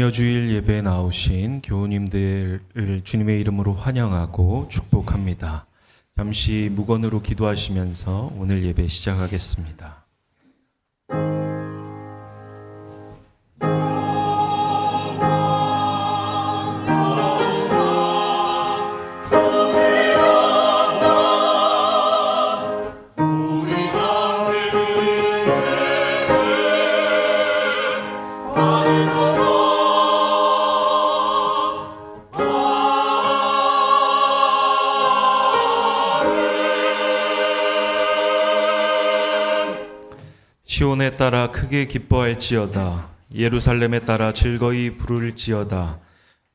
금요주일 예배에 나오신 교우님들을 주님의 이름으로 환영하고 축복합니다. 잠시 묵언으로 기도하시면서 오늘 예배 시작하겠습니다. 시온에 따라 크게 기뻐할지어다. 예루살렘에 따라 즐거이 부를지어다.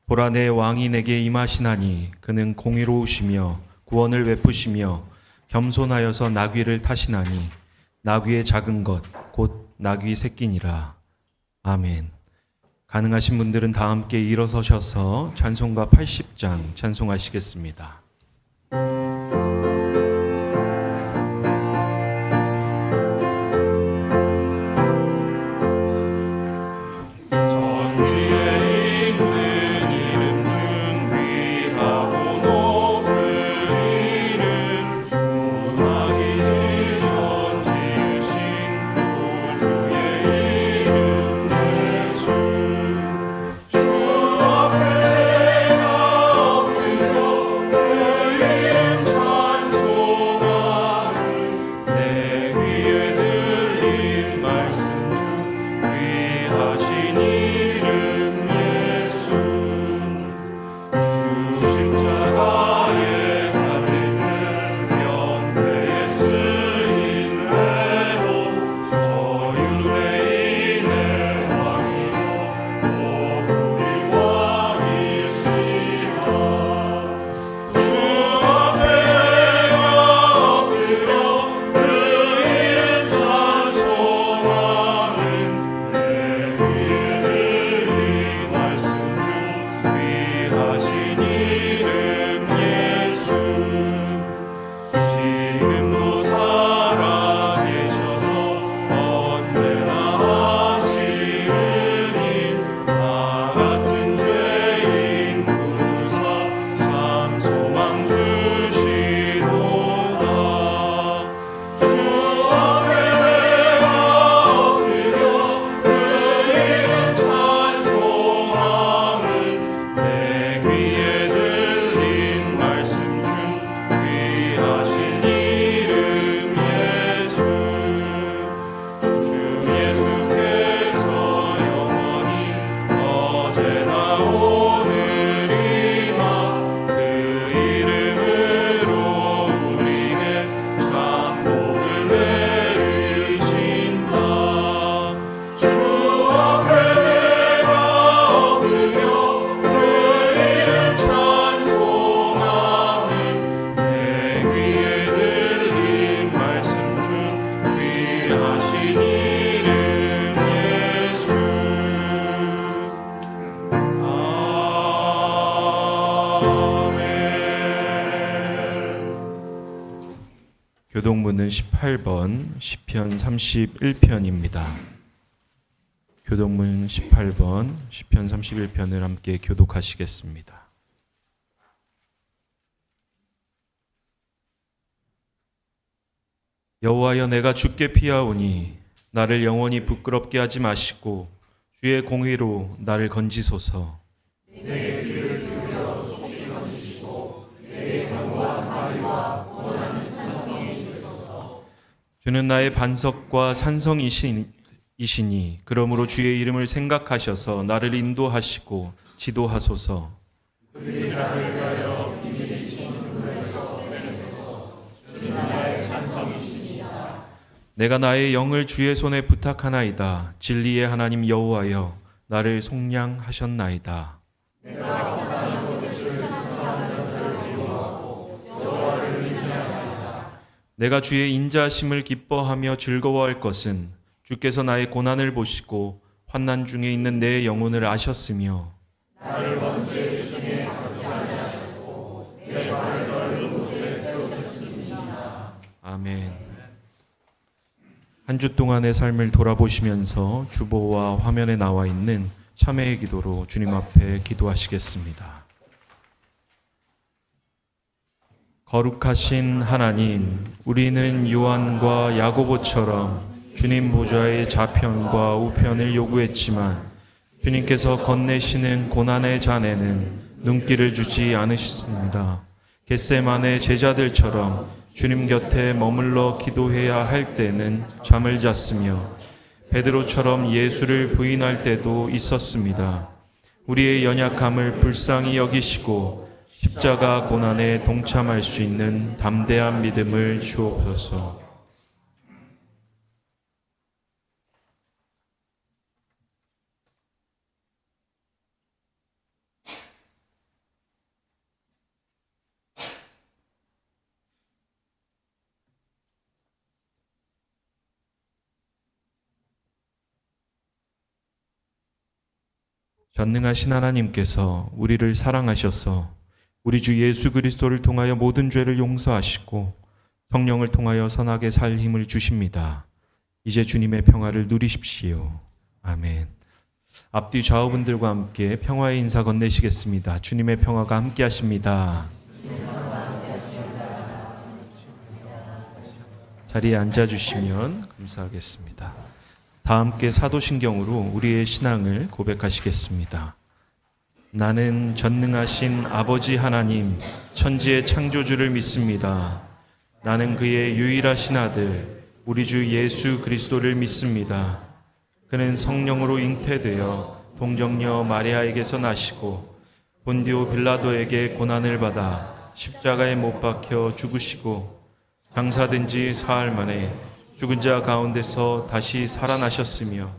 보라, 내 왕이 내게 임하시나니 그는 공의로우시며 구원을 베푸시며 겸손하여서 나귀를 타시나니 나귀의 작은 것 곧 나귀 새끼니라. 아멘. 가능하신 분들은 다 함께 일어서셔서 찬송가 80장 찬송하시겠습니다. 교독문은 18번 시편 31편입니다. 교독문 18번 시편 31편을 함께 교독하시겠습니다. 여호와여, 내가 주께 피하오니 나를 영원히 부끄럽게 하지 마시고 주의 공의로 나를 건지소서. 내 귀를 기울여 속히 건지시고 내 견고한 바위와 구원하는 산성에 이르소서. 주는 나의 반석과 산성이시니 그러므로 주의 이름을 생각하셔서 나를 인도하시고 지도하소서. 그들이 나를 위하여 비밀히 친 그물에서 빼내소서. 주는 나의 산성이시니이다. 내가 나의 영을 주의 손에 부탁하나이다. 진리의 하나님 여호와여, 나를 속량하셨나이다. 내가 원하는 것을 사랑하는 자를 미워하고 여호와를 의지하나이다. 내가 주의 인자하심을 기뻐하며 즐거워할 것은 주께서 나의 고난을 보시고 환난 중에 있는 내 영혼을 아셨으며 나를 원수의 수중에 가지 아니하셨고 내 발을 넓은 곳에 세우셨습니다. 아멘. 한 주 동안의 삶을 돌아보시면서 주보와 화면에 나와 있는 참회의 기도로 주님 앞에 기도하시겠습니다. 거룩하신 하나님, 우리는 요한과 야고보처럼 주님 보좌의 좌편과 우편을 요구했지만 주님께서 건네시는 고난의 잔에는 눈길을 주지 않으셨습니다. 겟세마네 제자들처럼 주님 곁에 머물러 기도해야 할 때는 잠을 잤으며 베드로처럼 예수를 부인할 때도 있었습니다. 우리의 연약함을 불쌍히 여기시고 십자가 고난에 동참할 수 있는 담대한 믿음을 주옵소서. 전능하신 하나님께서 우리를 사랑하셔서 우리 주 예수 그리스도를 통하여 모든 죄를 용서하시고 성령을 통하여 선하게 살 힘을 주십니다. 이제 주님의 평화를 누리십시오. 아멘. 앞뒤 좌우분들과 함께 평화의 인사 건네시겠습니다. 주님의 평화가 함께 하십니다. 자리에 앉아주시면 감사하겠습니다. 다 함께 사도신경으로 우리의 신앙을 고백하시겠습니다. 나는 전능하신 아버지 하나님, 천지의 창조주를 믿습니다. 나는 그의 유일하신 아들, 우리 주 예수 그리스도를 믿습니다. 그는 성령으로 잉태되어 동정녀 마리아에게서 나시고 본디오 빌라도에게 고난을 받아 십자가에 못 박혀 죽으시고 장사된 지 사흘 만에 죽은 자 가운데서 다시 살아나셨으며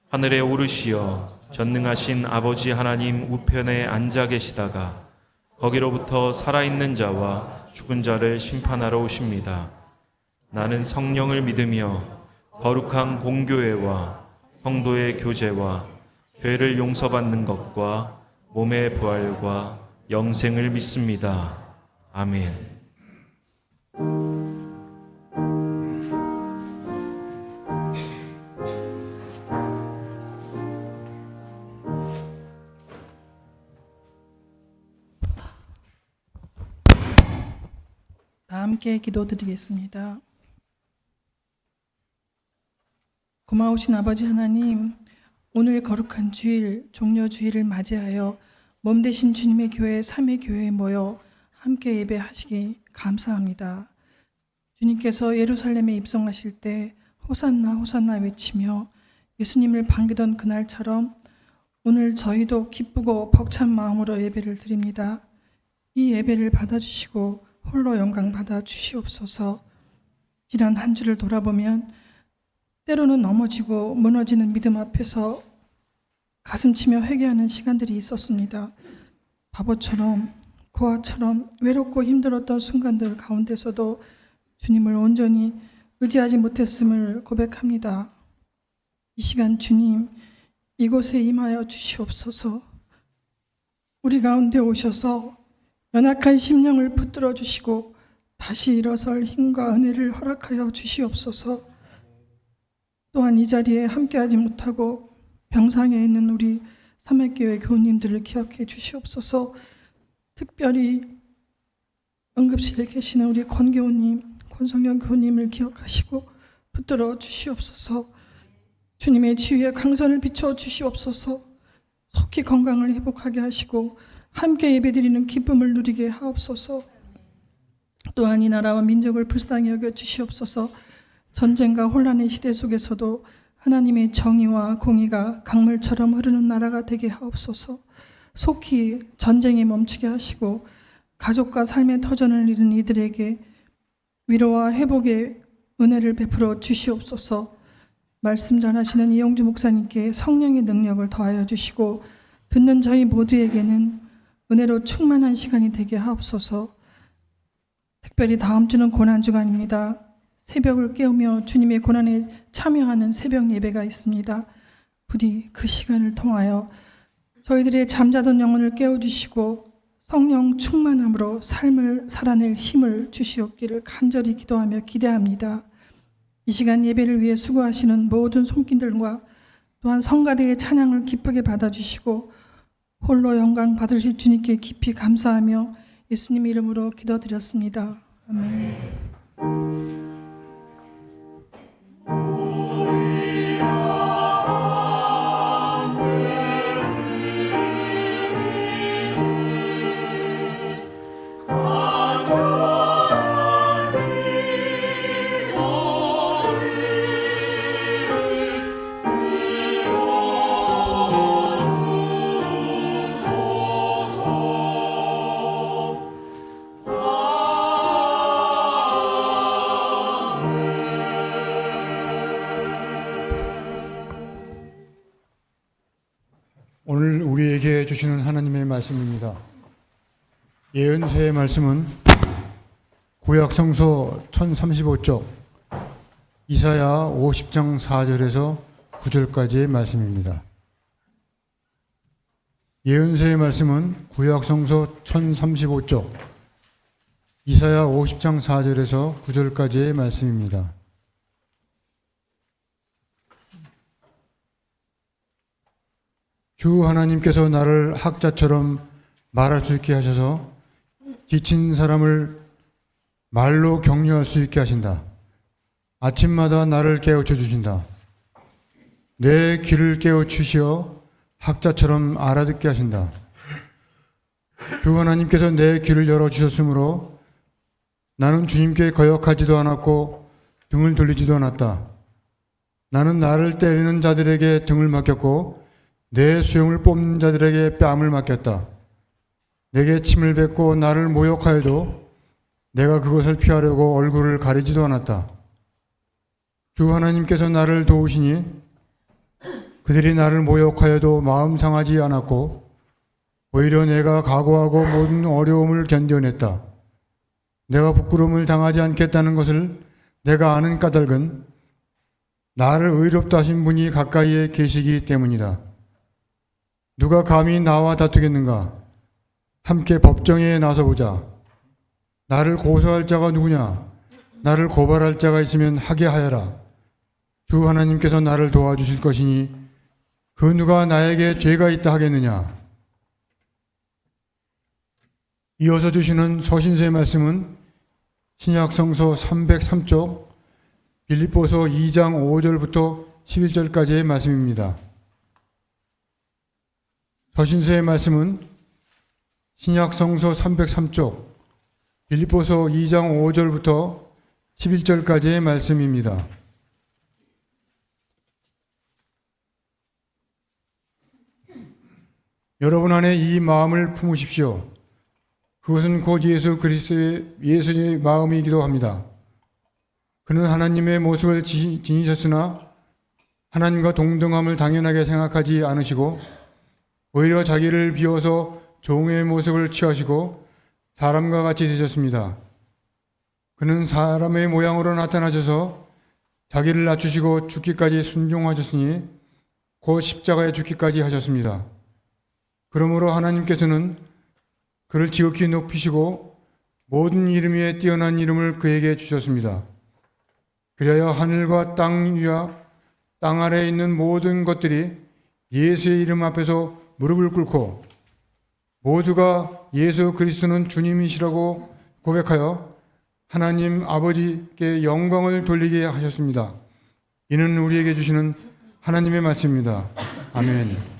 하늘에 오르시어 전능하신 아버지 하나님 우편에 앉아 계시다가 거기로부터 살아있는 자와 죽은 자를 심판하러 오십니다. 나는 성령을 믿으며 거룩한 공교회와 성도의 교제와 죄를 용서받는 것과 몸의 부활과 영생을 믿습니다. 아멘. 함께 기도드리겠습니다. 고마우신 아버지 하나님, 오늘 거룩한 주일, 종려주일을 맞이하여 몸되신 주님의 교회, 삼위 교회에 모여 함께 예배하시기 감사합니다. 주님께서 예루살렘에 입성하실 때 호산나 호산나 외치며 예수님을 반기던 그날처럼 오늘 저희도 기쁘고 벅찬 마음으로 예배를 드립니다. 이 예배를 받아주시고 홀로 영광 받아 주시옵소서. 지난 한 주를 돌아보면 때로는 넘어지고 무너지는 믿음 앞에서 가슴치며 회개하는 시간들이 있었습니다. 바보처럼 고아처럼 외롭고 힘들었던 순간들 가운데서도 주님을 온전히 의지하지 못했음을 고백합니다. 이 시간 주님, 이곳에 임하여 주시옵소서. 우리 가운데 오셔서 연약한 심령을 붙들어 주시고 다시 일어설 힘과 은혜를 허락하여 주시옵소서. 또한 이 자리에 함께하지 못하고 병상에 있는 우리 삼회교회 교우님들을 기억해 주시옵소서. 특별히 응급실에 계시는 우리 권교우님, 권성령 교우님을 기억하시고 붙들어 주시옵소서. 주님의 치유의 강선을 비춰 주시옵소서. 속히 건강을 회복하게 하시고 함께 예배드리는 기쁨을 누리게 하옵소서. 또한 이 나라와 민족을 불쌍히 여겨 주시옵소서. 전쟁과 혼란의 시대 속에서도 하나님의 정의와 공의가 강물처럼 흐르는 나라가 되게 하옵소서. 속히 전쟁이 멈추게 하시고 가족과 삶의 터전을 잃은 이들에게 위로와 회복의 은혜를 베풀어 주시옵소서. 말씀 전하시는 이용주 목사님께 성령의 능력을 더하여 주시고 듣는 저희 모두에게는 은혜로 충만한 시간이 되게 하옵소서. 특별히 다음 주는 고난주간입니다. 새벽을 깨우며 주님의 고난에 참여하는 새벽 예배가 있습니다. 부디 그 시간을 통하여 저희들의 잠자던 영혼을 깨워주시고 성령 충만함으로 삶을 살아낼 힘을 주시옵기를 간절히 기도하며 기대합니다. 이 시간 예배를 위해 수고하시는 모든 손길들과 또한 성가대의 찬양을 기쁘게 받아주시고 홀로 영광 받으실 주님께 깊이 감사하며 예수님 이름으로 기도드렸습니다. 아멘. 오늘 우리에게 주시는 하나님의 말씀입니다. 예언서의 말씀은 구약성서 1035쪽 이사야 50장 4절에서 9절까지의 말씀입니다. 예언서의 말씀은 구약성서 1035쪽 이사야 50장 4절에서 9절까지의 말씀입니다. 주 하나님께서 나를 학자처럼 말할 수 있게 하셔서 지친 사람을 말로 격려할 수 있게 하신다. 아침마다 나를 깨우쳐 주신다. 내 귀를 깨우치시어 학자처럼 알아듣게 하신다. 주 하나님께서 내 귀를 열어주셨으므로 나는 주님께 거역하지도 않았고 등을 돌리지도 않았다. 나는 나를 때리는 자들에게 등을 맡겼고 내 수염을 뽑는 자들에게 뺨을 맡겼다. 내게 침을 뱉고 나를 모욕하여도 내가 그것을 피하려고 얼굴을 가리지도 않았다. 주 하나님께서 나를 도우시니 그들이 나를 모욕하여도 마음 상하지 않았고 오히려 내가 각오하고 모든 어려움을 견뎌냈다. 내가 부끄러움을 당하지 않겠다는 것을 내가 아는 까닭은 나를 의롭다 하신 분이 가까이에 계시기 때문이다. 누가 감히 나와 다투겠는가? 함께 법정에 나서보자. 나를 고소할 자가 누구냐? 나를 고발할 자가 있으면 하게 하여라. 주 하나님께서 나를 도와주실 것이니 그 누가 나에게 죄가 있다 하겠느냐? 이어서 주시는 서신서의 말씀은 신약성서 303쪽 빌립보서 2장 5절부터 11절까지의 말씀입니다. 서신서의 말씀은 신약성서 303쪽 빌립보서 2장 5절부터 11절까지의 말씀입니다. 여러분 안에 이 마음을 품으십시오. 그것은 곧 예수 그리스도의 예수의 마음이기도 합니다. 그는 하나님의 모습을 지니셨으나 하나님과 동등함을 당연하게 생각하지 않으시고 오히려 자기를 비워서 종의 모습을 취하시고 사람과 같이 되셨습니다. 그는 사람의 모양으로 나타나셔서 자기를 낮추시고 죽기까지 순종하셨으니 곧 십자가에 죽기까지 하셨습니다. 그러므로 하나님께서는 그를 지극히 높이시고 모든 이름 위에 뛰어난 이름을 그에게 주셨습니다. 그리하여 하늘과 땅 위와 땅 아래에 있는 모든 것들이 예수의 이름 앞에서 무릎을 꿇고 모두가 예수 그리스도는 주님이시라고 고백하여 하나님 아버지께 영광을 돌리게 하셨습니다. 이는 우리에게 주시는 하나님의 말씀입니다. 아멘.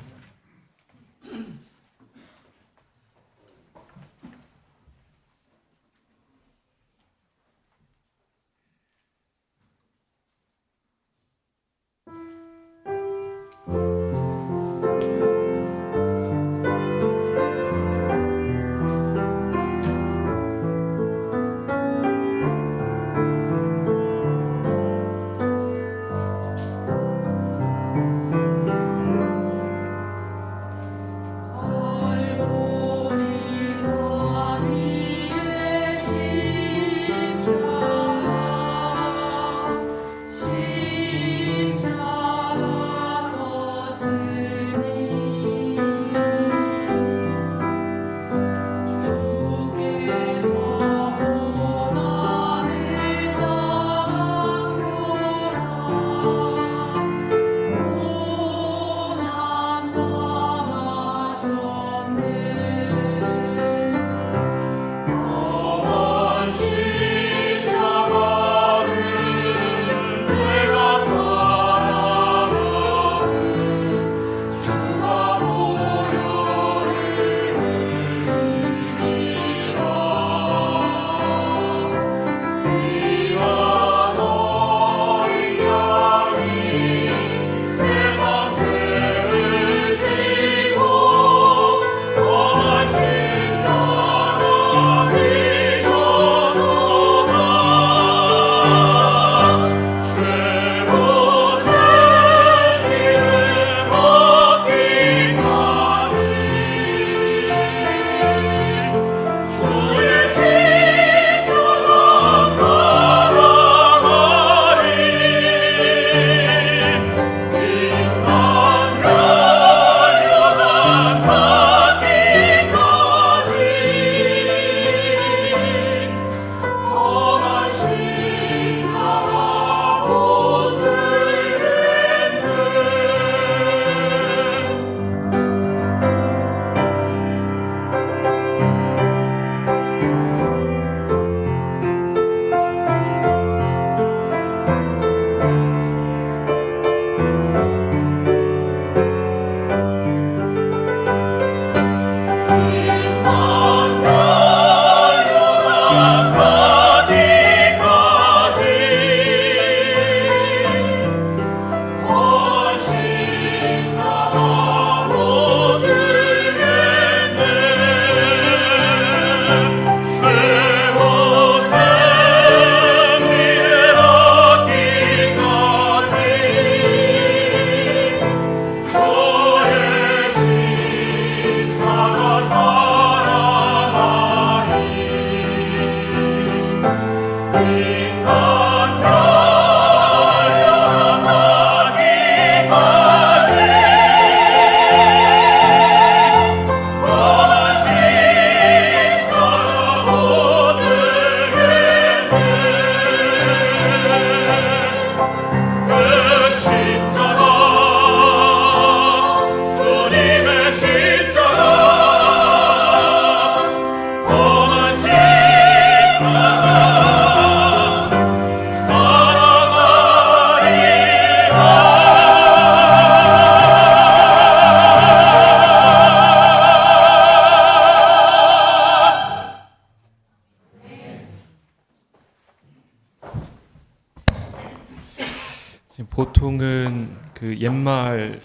보통은 그 옛말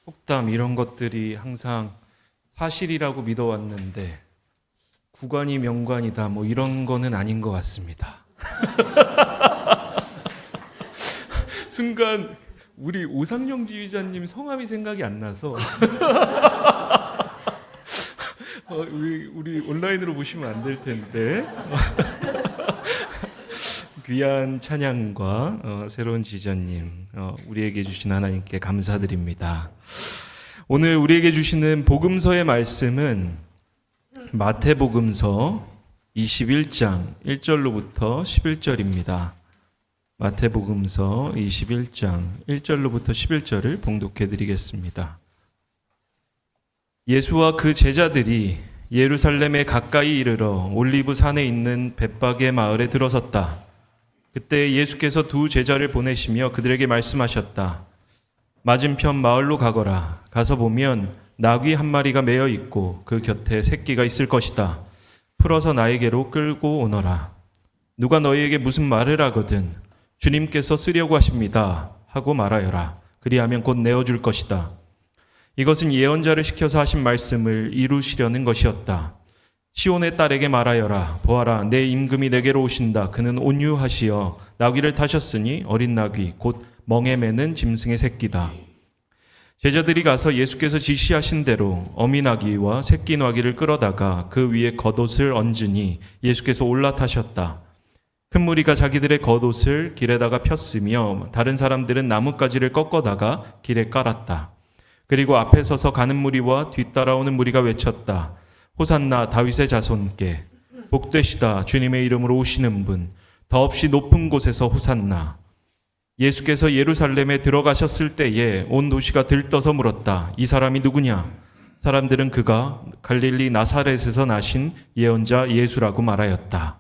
속담 이런 것들이 항상 사실이라고 믿어왔는데 구관이 명관이다 뭐 이런 거는 아닌 것 같습니다. 순간 우리 오상영 지휘자님 성함이 생각이 안 나서 우리 온라인으로 보시면 안 될 텐데 귀한 찬양과 새로운 지휘자님 우리에게 주신 하나님께 감사드립니다. 오늘 우리에게 주시는 복음서의 말씀은 마태복음서 21장 1절로부터 11절입니다. 마태복음서 21장 1절로부터 11절을 봉독해 드리겠습니다. 예수와 그 제자들이 예루살렘에 가까이 이르러 올리브 산에 있는 벳박의 마을에 들어섰다. 그때 예수께서 두 제자를 보내시며 그들에게 말씀하셨다. 맞은편 마을로 가거라. 가서 보면 나귀 한 마리가 매어 있고 그 곁에 새끼가 있을 것이다. 풀어서 나에게로 끌고 오너라. 누가 너희에게 무슨 말을 하거든 주님께서 쓰려고 하십니다 하고 말하여라. 그리하면 곧 내어줄 것이다. 이것은 예언자를 시켜서 하신 말씀을 이루시려는 것이었다. 시온의 딸에게 말하여라. 보아라, 내 임금이 내게로 오신다. 그는 온유하시어 나귀를 타셨으니 어린 나귀 곧 멍에 매는 짐승의 새끼다. 제자들이 가서 예수께서 지시하신 대로 어미 나귀와 새끼 나귀를 끌어다가 그 위에 겉옷을 얹으니 예수께서 올라타셨다. 큰 무리가 자기들의 겉옷을 길에다가 폈으며 다른 사람들은 나뭇가지를 꺾어다가 길에 깔았다. 그리고 앞에 서서 가는 무리와 뒤따라오는 무리가 외쳤다. 호산나 다윗의 자손께 복되시다 주님의 이름으로 오시는 분 더없이 높은 곳에서 호산나. 예수께서 예루살렘에 들어가셨을 때에 온 도시가 들떠서 물었다. 이 사람이 누구냐? 사람들은 그가 갈릴리 나사렛에서 나신 예언자 예수라고 말하였다.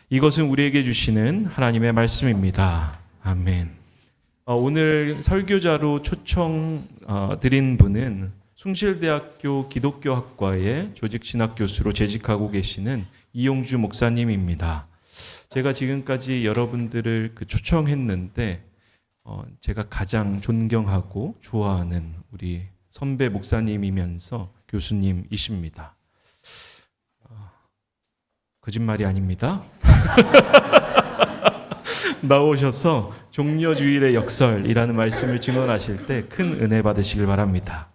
이것은 우리에게 주시는 하나님의 말씀입니다. 아멘. 오늘 설교자로 초청 드린 분은 숭실대학교 기독교학과의 조직신학 교수로 재직하고 계시는 이용주 목사님입니다. 제가 지금까지 여러분들을 초청했는데 제가 가장 존경하고 좋아하는 우리 선배 목사님이면서 교수님이십니다. 거짓말이 아닙니다. 나오셔서 종려주일의 역설이라는 말씀을 증언하실 때 큰 은혜 받으시길 바랍니다.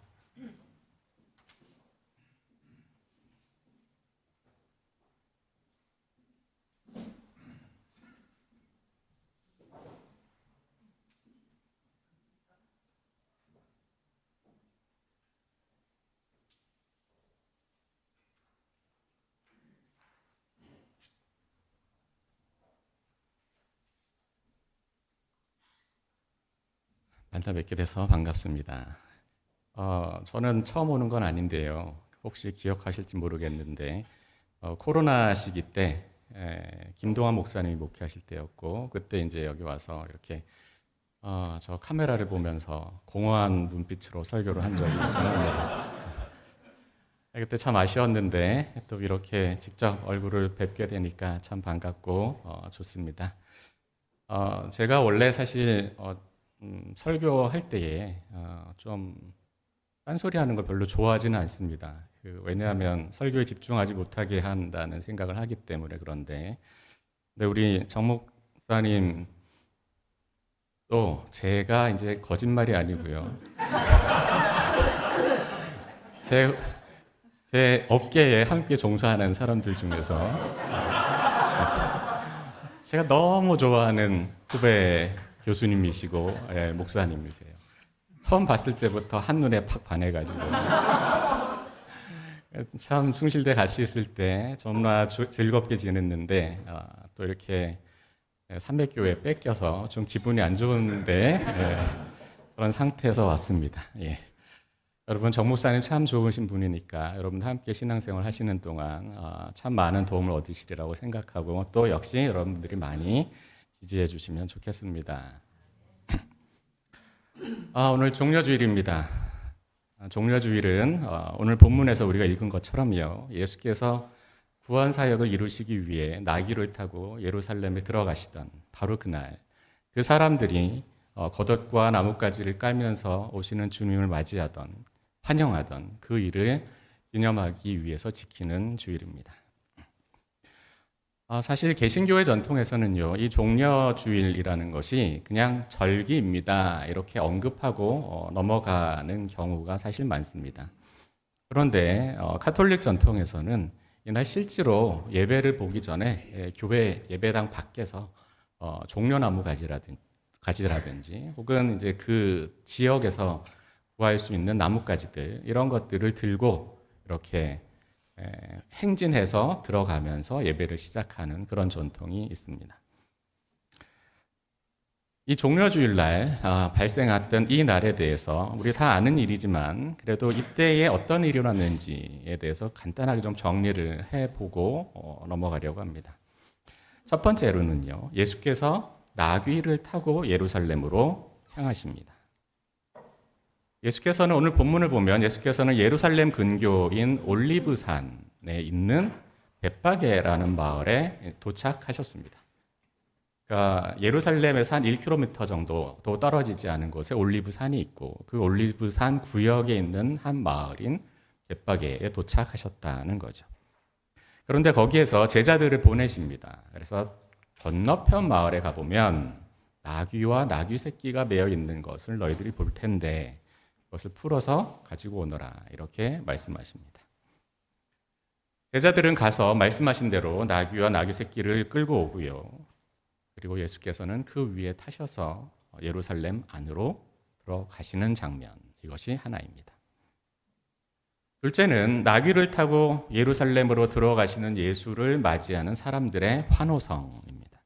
만나 뵙게 돼서 반갑습니다. 저는 처음 오는 건 아닌데요. 혹시 기억하실지 모르겠는데 코로나 시기 때 김동환 목사님이 목회하실 때였고 그때 이제 여기 와서 이렇게 저 카메라를 보면서 공허한 눈빛으로 설교를 한 적이 있긴 합니다. 그때 참 아쉬웠는데 또 이렇게 직접 얼굴을 뵙게 되니까 참 반갑고 좋습니다. 제가 원래 사실 설교할 때에 좀 딴소리 하는 걸 별로 좋아하지는 않습니다. 왜냐하면 설교에 집중하지 못하게 한다는 생각을 하기 때문에 그런데 근데 우리 정 목사님 또 제가 이제 거짓말이 아니고요. 제 업계에 함께 종사하는 사람들 중에서 제가 너무 좋아하는 후배 교수님이시고 목사님이세요. 처음 봤을 때부터 한눈에 팍 반해가지고 참 숭실대 같이 있을 때 정말 즐겁게 지냈는데 또 이렇게 삼백교회 뺏겨서 좀 기분이 안 좋은데 그런 상태에서 왔습니다. 예. 여러분 정 목사님 참 좋으신 분이니까 여러분과 함께 신앙생활 하시는 동안 참 많은 도움을 얻으시리라고 생각하고 또 역시 여러분들이 많이 지지해 주시면 좋겠습니다. 오늘 종려주일입니다. 종려주일은 오늘 본문에서 우리가 읽은 것처럼요. 예수께서 구원 사역을 이루시기 위해 나귀를 타고 예루살렘에 들어가시던 바로 그날 그 사람들이 겉옷과 나뭇가지를 깔면서 오시는 주님을 맞이하던, 환영하던 그 일을 기념하기 위해서 지키는 주일입니다. 사실 개신교의 전통에서는요, 이 종려주일이라는 것이 그냥 절기입니다, 이렇게 언급하고 넘어가는 경우가 사실 많습니다. 그런데 가톨릭 전통에서는 이날 실제로 예배를 보기 전에 교회 예배당 밖에서 종려나무 가지라든지 혹은 이제 그 지역에서 구할 수 있는 나뭇가지들, 이런 것들을 들고 이렇게 행진해서 들어가면서 예배를 시작하는 그런 전통이 있습니다. 이 종려주일날 발생했던 이 날에 대해서 우리 다 아는 일이지만 그래도 이때에 어떤 일이 일어났는지에 대해서 간단하게 좀 정리를 해보고 넘어가려고 합니다. 첫 번째로는요, 예수께서 나귀를 타고 예루살렘으로 향하십니다. 예수께서는 오늘 본문을 보면 예수께서는 예루살렘 근교인 올리브산에 있는 벳바게라는 마을에 도착하셨습니다. 그러니까 예루살렘에서 한 1km 정도 떨어지지 않은 곳에 올리브산이 있고 그 올리브산 구역에 있는 한 마을인 벳바게에 도착하셨다는 거죠. 그런데 거기에서 제자들을 보내십니다. 그래서 건너편 마을에 가보면 나귀와 나귀 새끼가 매여 있는 것을 너희들이 볼 텐데 그것을 풀어서 가지고 오너라, 이렇게 말씀하십니다. 제자들은 가서 말씀하신 대로 나귀와 나귀 새끼를 끌고 오고요. 그리고 예수께서는 그 위에 타셔서 예루살렘 안으로 들어가시는 장면, 이것이 하나입니다. 둘째는 나귀를 타고 예루살렘으로 들어가시는 예수를 맞이하는 사람들의 환호성입니다.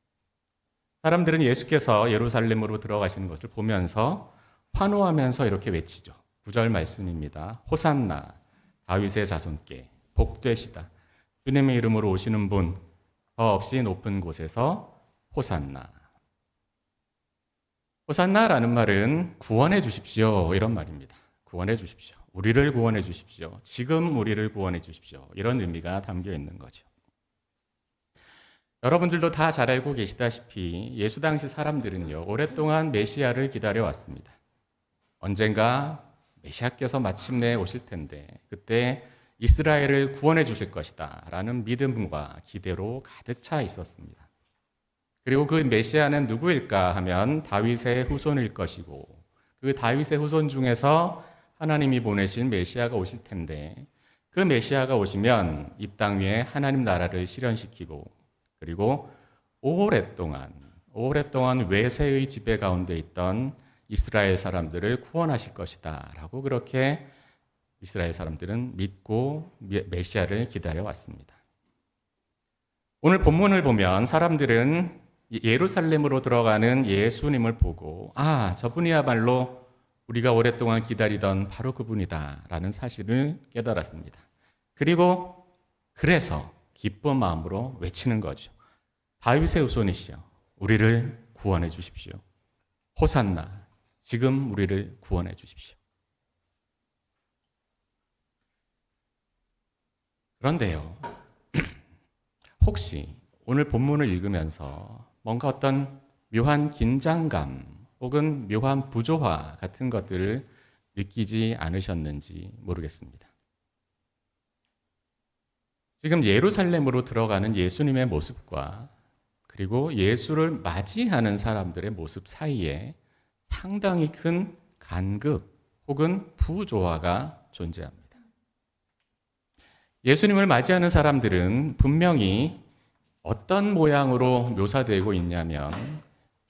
사람들은 예수께서 예루살렘으로 들어가시는 것을 보면서 환호하면서 이렇게 외치죠. 9절 말씀입니다. 호산나, 다윗의 자손께 복되시다. 주님의 이름으로 오시는 분, 더없이 높은 곳에서 호산나. 호산나라는 말은 구원해 주십시오, 이런 말입니다. 구원해 주십시오. 우리를 구원해 주십시오. 지금 우리를 구원해 주십시오. 이런 의미가 담겨 있는 거죠. 여러분들도 다 잘 알고 계시다시피 예수 당시 사람들은요, 오랫동안 메시아를 기다려왔습니다. 언젠가 메시아께서 마침내 오실 텐데 그때 이스라엘을 구원해 주실 것이다 라는 믿음과 기대로 가득 차 있었습니다. 그리고 그 메시아는 누구일까 하면 다윗의 후손일 것이고 그 다윗의 후손 중에서 하나님이 보내신 메시아가 오실 텐데 그 메시아가 오시면 이 땅 위에 하나님 나라를 실현시키고 그리고 오랫동안 외세의 지배 가운데 있던 이스라엘 사람들을 구원하실 것이다 라고 그렇게 이스라엘 사람들은 믿고 메시아를 기다려왔습니다. 오늘 본문을 보면 사람들은 예루살렘으로 들어가는 예수님을 보고 저분이야말로 우리가 오랫동안 기다리던 바로 그분이다 라는 사실을 깨달았습니다. 그래서 기쁜 마음으로 외치는 거죠. 다윗의 후손이시여, 우리를 구원해 주십시오. 호산나, 지금 우리를 구원해 주십시오. 그런데요, 혹시 오늘 본문을 읽으면서 뭔가 어떤 묘한 긴장감 혹은 묘한 부조화 같은 것들을 느끼지 않으셨는지 모르겠습니다. 지금 예루살렘으로 들어가는 예수님의 모습과 그리고 예수를 맞이하는 사람들의 모습 사이에 상당히 큰 간극 혹은 부조화가 존재합니다. 예수님을 맞이하는 사람들은 분명히 어떤 모양으로 묘사되고 있냐면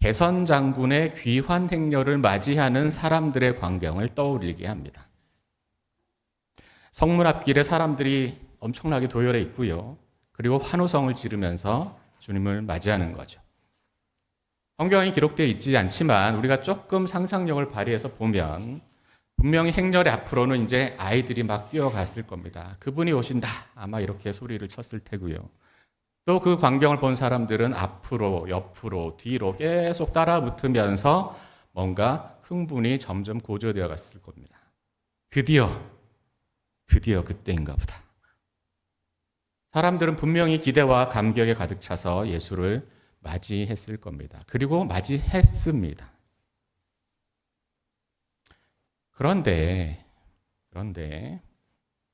개선 장군의 귀환 행렬을 맞이하는 사람들의 광경을 떠올리게 합니다. 성문 앞길에 사람들이 엄청나게 도열해 있고요. 그리고 환호성을 지르면서 주님을 맞이하는 거죠. 성경에 기록되어 있지 않지만 우리가 조금 상상력을 발휘해서 보면 분명히 행렬의 앞으로는 이제 아이들이 막 뛰어갔을 겁니다. 그분이 오신다, 아마 이렇게 소리를 쳤을 테고요. 또 그 광경을 본 사람들은 앞으로, 옆으로, 뒤로 계속 따라붙으면서 뭔가 흥분이 점점 고조되어 갔을 겁니다. 드디어 그때인가 보다. 사람들은 분명히 기대와 감격에 가득 차서 예수를 맞이했을 겁니다. 그리고 맞이했습니다. 그런데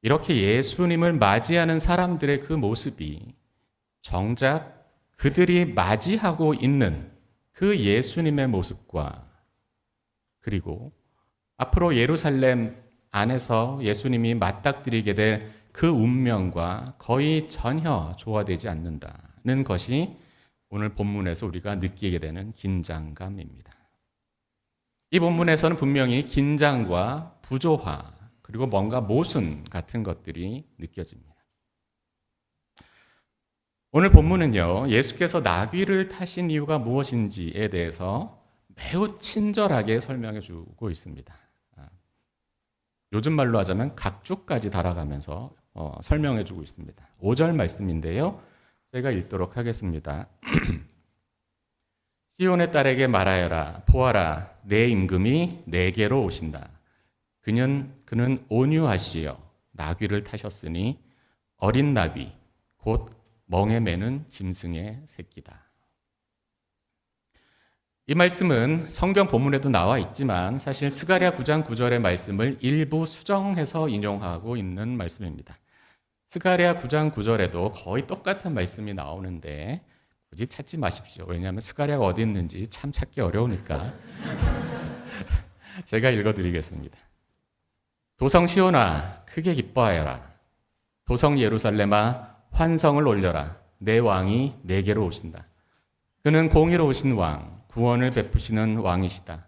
이렇게 예수님을 맞이하는 사람들의 그 모습이 정작 그들이 맞이하고 있는 그 예수님의 모습과 그리고 앞으로 예루살렘 안에서 예수님이 맞닥뜨리게 될 그 운명과 거의 전혀 조화되지 않는다는 것이 오늘 본문에서 우리가 느끼게 되는 긴장감입니다. 이 본문에서는 분명히 긴장과 부조화 그리고 뭔가 모순 같은 것들이 느껴집니다. 오늘 본문은요, 예수께서 나귀를 타신 이유가 무엇인지에 대해서 매우 친절하게 설명해 주고 있습니다. 요즘 말로 하자면 각주까지 달아가면서 설명해 주고 있습니다. 5절 말씀인데요. 제가 읽도록 하겠습니다. 시온의 딸에게 말하여라. 보아라, 내 임금이 내게로 오신다. 그는 온유하시어 나귀를 타셨으니 어린 나귀, 곧 멍에 매는 짐승의 새끼다. 이 말씀은 성경 본문에도 나와 있지만 사실 스가랴 9장 9절의 말씀을 일부 수정해서 인용하고 있는 말씀입니다. 스가랴 9장 9절에도 거의 똑같은 말씀이 나오는데 굳이 찾지 마십시오. 왜냐하면 스가랴가 어디 있는지 참 찾기 어려우니까 제가 읽어드리겠습니다. 도성 시온아 크게 기뻐하여라. 도성 예루살렘아 환성을 올려라. 내 왕이 내게로 오신다. 그는 공의로우신 왕, 구원을 베푸시는 왕이시다.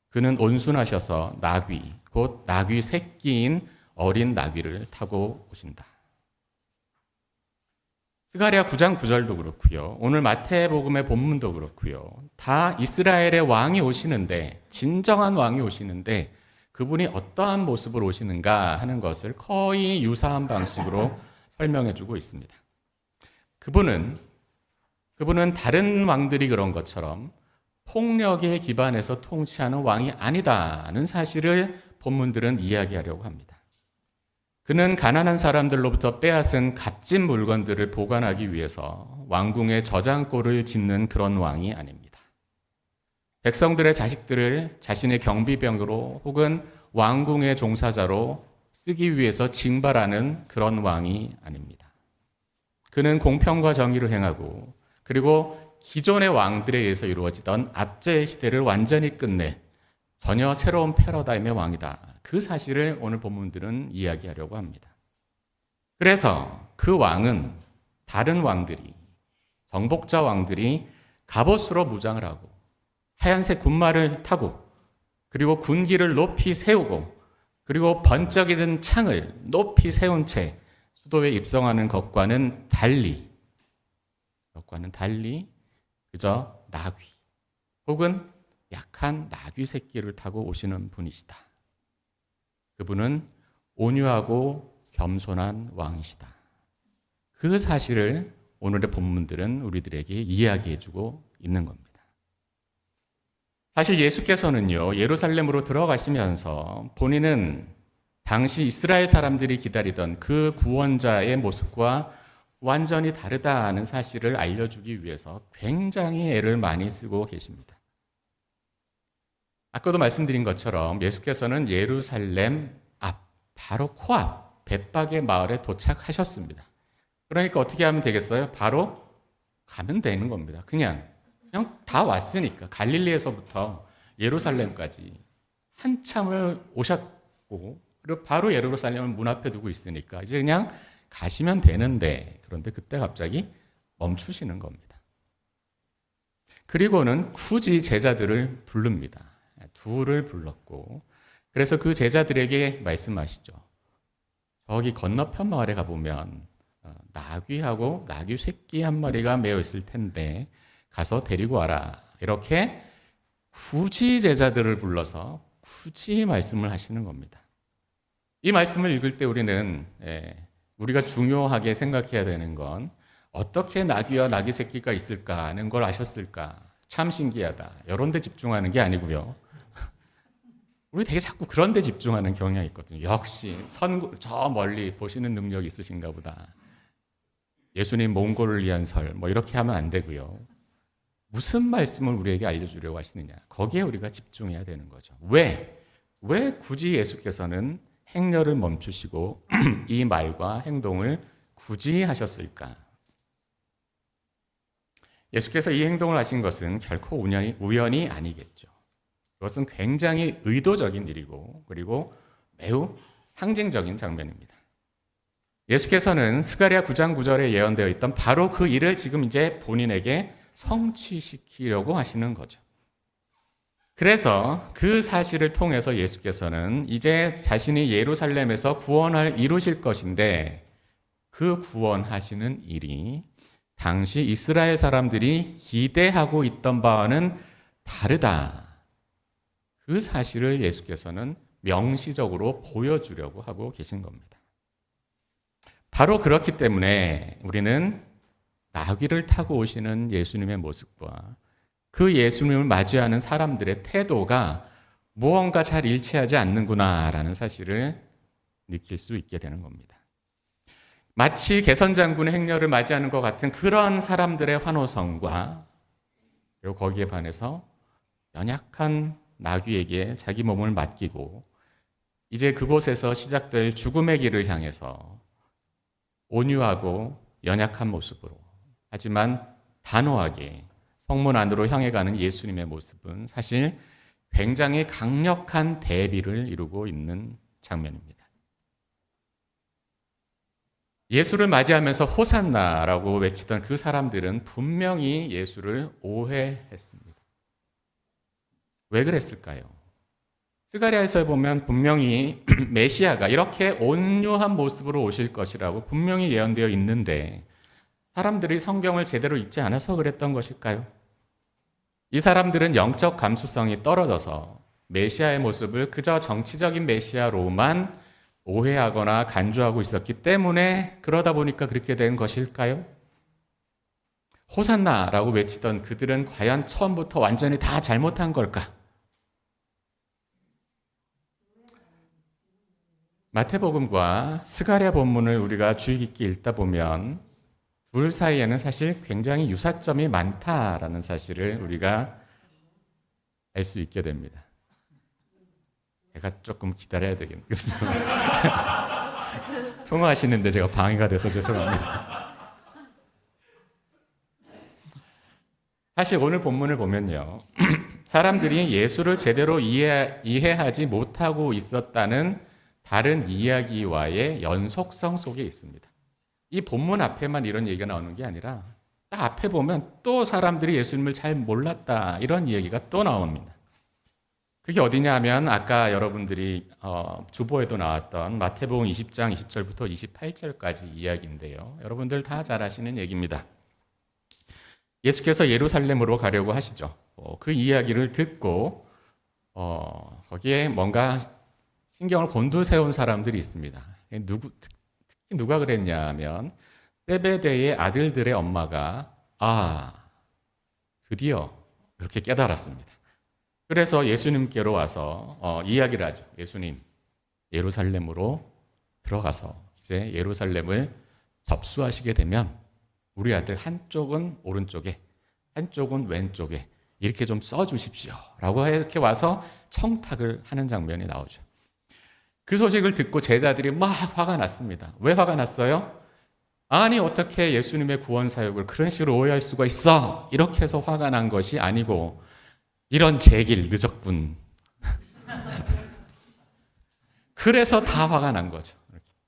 그는 온순하셔서 나귀, 곧 나귀 새끼인 어린 나귀를 타고 오신다. 스가랴 9장 9절도 그렇고요. 오늘 마태복음의 본문도 그렇고요. 다 이스라엘의 왕이 오시는데, 진정한 왕이 오시는데 그분이 어떠한 모습으로 오시는가 하는 것을 거의 유사한 방식으로 설명해 주고 있습니다. 그분은 다른 왕들이 그런 것처럼 폭력에 기반해서 통치하는 왕이 아니다는 사실을 본문들은 이야기하려고 합니다. 그는 가난한 사람들로부터 빼앗은 값진 물건들을 보관하기 위해서 왕궁에 저장고를 짓는 그런 왕이 아닙니다. 백성들의 자식들을 자신의 경비병으로 혹은 왕궁의 종사자로 쓰기 위해서 징발하는 그런 왕이 아닙니다. 그는 공평과 정의를 행하고 그리고 기존의 왕들에 의해서 이루어지던 압제의 시대를 완전히 끝내 전혀 새로운 패러다임의 왕이다. 그 사실을 오늘 본문들은 이야기하려고 합니다. 그래서 그 왕은 다른 왕들이, 정복자 왕들이 갑옷으로 무장을 하고 하얀색 군마를 타고 그리고 군기를 높이 세우고 그리고 번쩍이던 창을 높이 세운 채 수도에 입성하는 것과는 달리 그저 나귀 혹은 약한 나귀 새끼를 타고 오시는 분이시다. 그분은 온유하고 겸손한 왕이시다. 그 사실을 오늘의 본문들은 우리들에게 이야기해주고 있는 겁니다. 사실 예수께서는요, 예루살렘으로 들어가시면서 본인은 당시 이스라엘 사람들이 기다리던 그 구원자의 모습과 완전히 다르다는 사실을 알려주기 위해서 굉장히 애를 많이 쓰고 계십니다. 아까도 말씀드린 것처럼 예수께서는 예루살렘 앞, 바로 코앞, 벳박의 마을에 도착하셨습니다. 그러니까 어떻게 하면 되겠어요? 바로 가면 되는 겁니다. 그냥 다 왔으니까 갈릴리에서부터 예루살렘까지 한참을 오셨고 그리고 바로 예루살렘을 문 앞에 두고 있으니까 이제 그냥 가시면 되는데 그런데 그때 갑자기 멈추시는 겁니다. 그리고는 굳이 제자들을 부릅니다. 둘을 불렀고 그래서 그 제자들에게 말씀하시죠. 저기 건너편 마을에 가보면 나귀하고 나귀 새끼 한 마리가 매어 있을 텐데 가서 데리고 와라. 이렇게 굳이 제자들을 불러서 굳이 말씀을 하시는 겁니다. 이 말씀을 읽을 때 우리는 우리가 중요하게 생각해야 되는 건 어떻게 나귀와 나귀 새끼가 있을까 하는 걸 아셨을까? 참 신기하다. 이런 데 집중하는 게 아니고요. 우리 되게 자꾸 그런 데 집중하는 경향이 있거든요. 역시 저 멀리 보시는 능력이 있으신가 보다. 예수님 몽골을 위한 설 이렇게 하면 안 되고요. 무슨 말씀을 우리에게 알려주려고 하시느냐. 거기에 우리가 집중해야 되는 거죠. 왜? 왜 굳이 예수께서는 행렬을 멈추시고 이 말과 행동을 굳이 하셨을까? 예수께서 이 행동을 하신 것은 결코 우연이 아니겠죠. 그것은 굉장히 의도적인 일이고 그리고 매우 상징적인 장면입니다. 예수께서는 스가랴 9장 9절에 예언되어 있던 바로 그 일을 지금 이제 본인에게 성취시키려고 하시는 거죠. 그래서 그 사실을 통해서 예수께서는 이제 자신이 예루살렘에서 구원을 이루실 것인데 그 구원하시는 일이 당시 이스라엘 사람들이 기대하고 있던 바와는 다르다. 그 사실을 예수께서는 명시적으로 보여주려고 하고 계신 겁니다. 바로 그렇기 때문에 우리는 나귀를 타고 오시는 예수님의 모습과 그 예수님을 맞이하는 사람들의 태도가 무언가 잘 일치하지 않는구나라는 사실을 느낄 수 있게 되는 겁니다. 마치 개선장군의 행렬을 맞이하는 것 같은 그런 사람들의 환호성과 그리고 거기에 반해서 연약한 나귀에게 자기 몸을 맡기고 이제 그곳에서 시작될 죽음의 길을 향해서 온유하고 연약한 모습으로 하지만 단호하게 성문 안으로 향해 가는 예수님의 모습은 사실 굉장히 강력한 대비를 이루고 있는 장면입니다. 예수를 맞이하면서 호산나라고 외치던 그 사람들은 분명히 예수를 오해했습니다. 왜 그랬을까요? 스가랴에서 보면 분명히 메시아가 이렇게 온유한 모습으로 오실 것이라고 분명히 예언되어 있는데 사람들이 성경을 제대로 읽지 않아서 그랬던 것일까요? 이 사람들은 영적 감수성이 떨어져서 메시아의 모습을 그저 정치적인 메시아로만 오해하거나 간주하고 있었기 때문에 그러다 보니까 그렇게 된 것일까요? 호산나라고 외치던 그들은 과연 처음부터 완전히 다 잘못한 걸까? 마태복음과 스가랴 본문을 우리가 주의 깊게 읽다 보면 둘 사이에는 사실 굉장히 유사점이 많다라는 사실을 우리가 알 수 있게 됩니다. 제가 조금 기다려야 되겠네요. 통화하시는데 제가 방해가 돼서 죄송합니다. 사실 오늘 본문을 보면요. 사람들이 예수를 제대로 이해하지 못하고 있었다는 다른 이야기와의 연속성 속에 있습니다. 이 본문 앞에만 이런 얘기가 나오는 게 아니라 딱 앞에 보면 또 사람들이 예수님을 잘 몰랐다 이런 얘기가 또 나옵니다. 그게 어디냐 하면 아까 여러분들이 주보에도 나왔던 마태복음 20장 20절부터 28절까지 이야기인데요. 여러분들 다 잘 아시는 얘기입니다. 예수께서 예루살렘으로 가려고 하시죠. 그 이야기를 듣고 거기에 뭔가 신경을 곤두세운 사람들이 있습니다. 특히 누가 그랬냐면 세베대의 아들들의 엄마가 드디어 그렇게 깨달았습니다. 그래서 예수님께로 와서 이야기를 하죠. 예수님, 예루살렘으로 들어가서 이제 예루살렘을 접수하시게 되면 우리 아들 한쪽은 오른쪽에 한쪽은 왼쪽에 이렇게 좀 써주십시오 라고 이렇게 와서 청탁을 하는 장면이 나오죠. 그 소식을 듣고 제자들이 막 화가 났습니다. 왜 화가 났어요? 아니 어떻게 예수님의 구원 사역을 그런 식으로 오해할 수가 있어? 이렇게 해서 화가 난 것이 아니고 이런 제길 늦었군. 그래서 다 화가 난 거죠.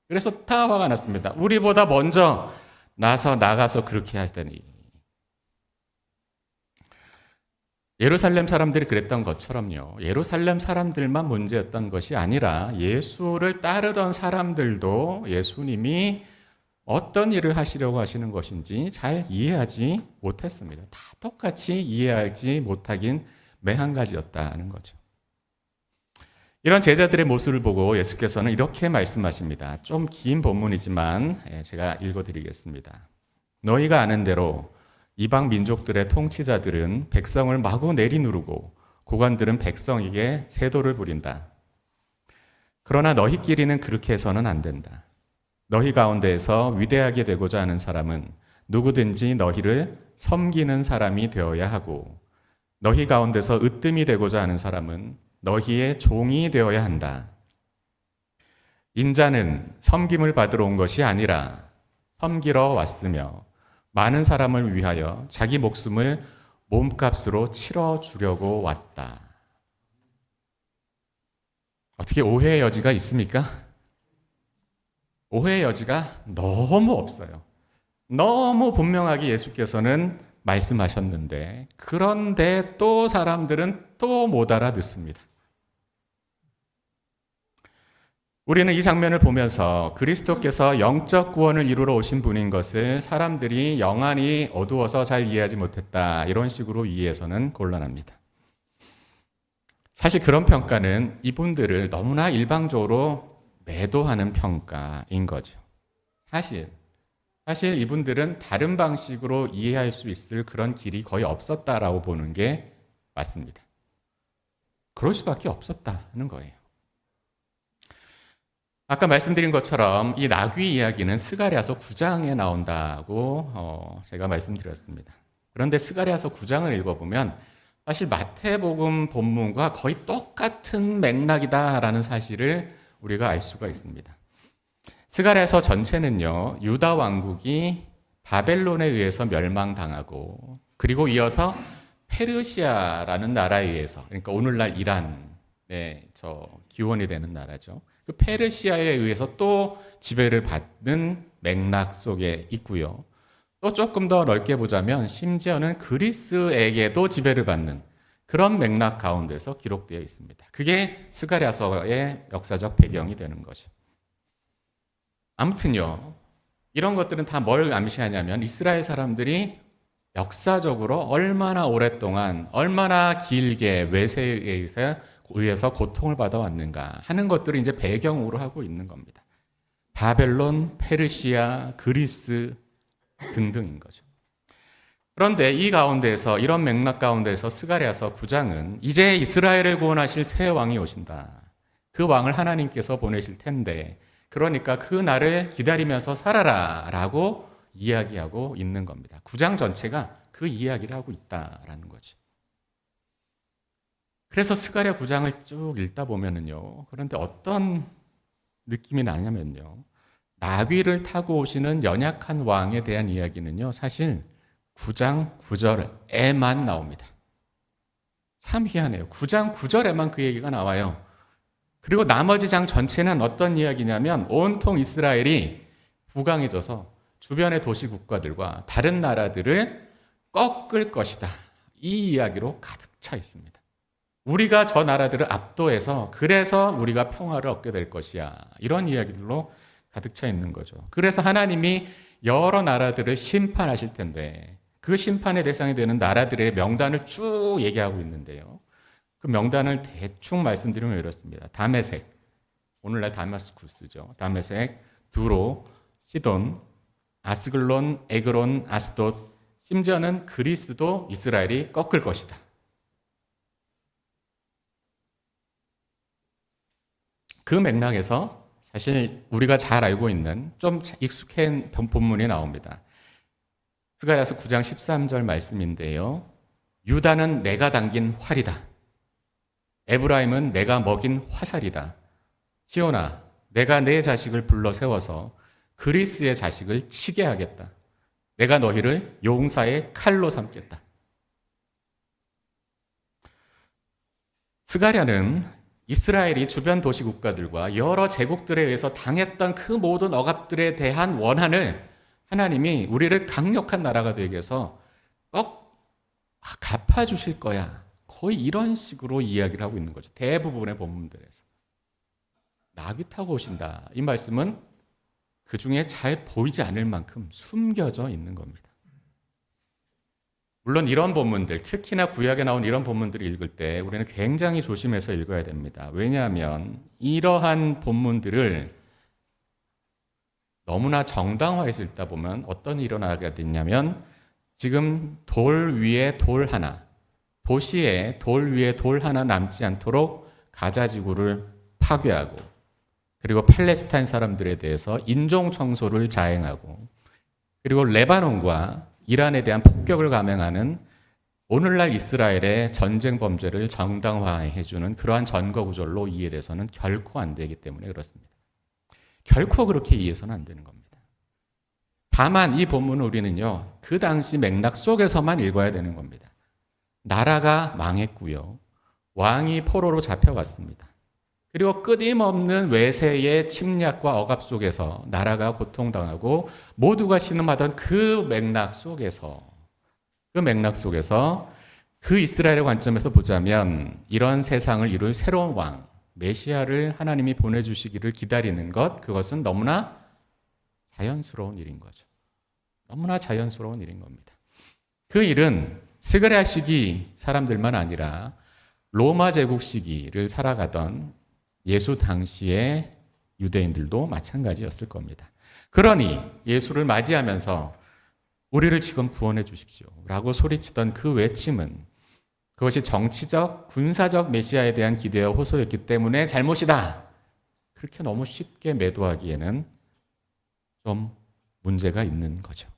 그래서 다 화가 났습니다. 우리보다 먼저 나가서 그렇게 하더니 예루살렘 사람들이 그랬던 것처럼요. 예루살렘 사람들만 문제였던 것이 아니라 예수를 따르던 사람들도 예수님이 어떤 일을 하시려고 하시는 것인지 잘 이해하지 못했습니다. 다 똑같이 이해하지 못하긴 매한 가지였다는 거죠. 이런 제자들의 모습을 보고 예수께서는 이렇게 말씀하십니다. 좀 긴 본문이지만 제가 읽어드리겠습니다. 너희가 아는 대로 이방 민족들의 통치자들은 백성을 마구 내리누르고 고관들은 백성에게 세도를 부린다. 그러나 너희끼리는 그렇게 해서는 안 된다. 너희 가운데에서 위대하게 되고자 하는 사람은 누구든지 너희를 섬기는 사람이 되어야 하고 너희 가운데서 으뜸이 되고자 하는 사람은 너희의 종이 되어야 한다. 인자는 섬김을 받으러 온 것이 아니라 섬기러 왔으며 많은 사람을 위하여 자기 목숨을 몸값으로 치러주려고 왔다. 어떻게 오해의 여지가 있습니까? 오해의 여지가 너무 없어요. 너무 분명하게 예수께서는 말씀하셨는데, 그런데 또 사람들은 또 못 알아듣습니다. 우리는 이 장면을 보면서 그리스도께서 영적 구원을 이루러 오신 분인 것을 사람들이 영안이 어두워서 잘 이해하지 못했다, 이런 식으로 이해해서는 곤란합니다. 사실 그런 평가는 이분들을 너무나 일방적으로 매도하는 평가인 거죠. 사실 이분들은 다른 방식으로 이해할 수 있을 그런 길이 거의 없었다라고 보는 게 맞습니다. 그럴 수밖에 없었다는 거예요. 아까 말씀드린 것처럼 이 나귀 이야기는 스가랴서 9장에 나온다고 제가 말씀드렸습니다. 그런데 스가랴서 9장을 읽어보면 사실 마태복음 본문과 거의 똑같은 맥락이다라는 사실을 우리가 알 수가 있습니다. 스가랴서 전체는요, 유다 왕국이 바벨론에 의해서 멸망당하고, 그리고 이어서 페르시아라는 나라에 의해서, 그러니까 오늘날 이란의 기원이 되는 나라죠. 그 페르시아에 의해서 또 지배를 받는 맥락 속에 있고요. 또 조금 더 넓게 보자면 심지어는 그리스에게도 지배를 받는 그런 맥락 가운데서 기록되어 있습니다. 그게 스가랴서의 역사적 배경이 되는 거죠. 아무튼요, 이런 것들은 다 뭘 암시하냐면 이스라엘 사람들이 역사적으로 얼마나 오랫동안, 얼마나 길게 외세에 의해서 고통을 받아왔는가 하는 것들을 이제 배경으로 하고 있는 겁니다. 바벨론, 페르시아, 그리스 등등인 거죠. 그런데 이 가운데에서, 이런 맥락 가운데서 스가랴서 9장은 이제 이스라엘을 구원하실 새 왕이 오신다. 그 왕을 하나님께서 보내실 텐데, 그러니까 그 날을 기다리면서 살아라 라고 이야기하고 있는 겁니다. 9장 전체가 그 이야기를 하고 있다라는 거죠. 그래서 스가랴 9장을 쭉 읽다 보면은요, 그런데 어떤 느낌이 나냐면요, 나귀를 타고 오시는 연약한 왕에 대한 이야기는요, 사실 9장 9절에만 나옵니다. 참 희한해요. 9장 9절에만 그 얘기가 나와요. 그리고 나머지 장 전체는 어떤 이야기냐면 온통 이스라엘이 부강해져서 주변의 도시 국가들과 다른 나라들을 꺾을 것이다, 이 이야기로 가득 차 있습니다. 우리가 저 나라들을 압도해서 그래서 우리가 평화를 얻게 될 것이야, 이런 이야기들로 가득 차 있는 거죠. 그래서 하나님이 여러 나라들을 심판하실 텐데 그 심판의 대상이 되는 나라들의 명단을 쭉 얘기하고 있는데요, 그 명단을 대충 말씀드리면 이렇습니다. 다메섹, 오늘날 다마스쿠스죠. 다메섹, 두로, 시돈, 아스글론, 에그론, 아스돗, 심지어는 그리스도 이스라엘이 꺾을 것이다. 그 맥락에서 사실 우리가 잘 알고 있는 좀 익숙한 본문이 나옵니다. 스가랴서 9장 13절 말씀인데요, 유다는 내가 당긴 활이다. 에브라임은 내가 먹인 화살이다. 시온아, 내가 내 자식을 불러 세워서 그리스의 자식을 치게 하겠다. 내가 너희를 용사의 칼로 삼겠다. 스가랴는 이스라엘이 주변 도시 국가들과 여러 제국들에 의해서 당했던 그 모든 억압들에 대한 원한을 하나님이 우리를 강력한 나라가 되게 해서 꼭 갚아주실 거야, 거의 이런 식으로 이야기를 하고 있는 거죠. 대부분의 본문들에서. 나귀 타고 오신다, 이 말씀은 그 중에 잘 보이지 않을 만큼 숨겨져 있는 겁니다. 물론 이런 본문들, 특히나 구약에 나온 이런 본문들을 읽을 때 우리는 굉장히 조심해서 읽어야 됩니다. 왜냐하면 이러한 본문들을 너무나 정당화해서 읽다 보면 어떤 일이 일어나게 됐냐면, 지금 돌 위에 돌 하나, 도시에 돌 위에 돌 하나 남지 않도록 가자지구를 파괴하고, 그리고 팔레스타인 사람들에 대해서 인종 청소를 자행하고, 그리고 레바논과 이란에 대한 폭격을 감행하는 오늘날 이스라엘의 전쟁 범죄를 정당화해주는 그러한 전거 구절로 이해돼서는 결코 안 되기 때문에 그렇습니다. 결코 그렇게 이해해서는 안 되는 겁니다. 다만 이 본문을 우리는요, 그 당시 맥락 속에서만 읽어야 되는 겁니다. 나라가 망했고요. 왕이 포로로 잡혀갔습니다. 그리고 끊임없는 외세의 침략과 억압 속에서 나라가 고통당하고 모두가 신음하던 그 맥락 속에서 그 이스라엘의 관점에서 보자면 이런 세상을 이룰 새로운 왕, 메시아를 하나님이 보내주시기를 기다리는 것, 그것은 너무나 자연스러운 일인 거죠. 너무나 자연스러운 일인 겁니다. 그 일은 스가랴 시기 사람들만 아니라 로마 제국 시기를 살아가던 예수 당시의 유대인들도 마찬가지였을 겁니다. 그러니 예수를 맞이하면서 우리를 지금 구원해 주십시오 라고 소리치던 그 외침은 그것이 정치적, 군사적 메시아에 대한 기대와 호소였기 때문에 잘못이다. 그렇게 너무 쉽게 매도하기에는 좀 문제가 있는 거죠.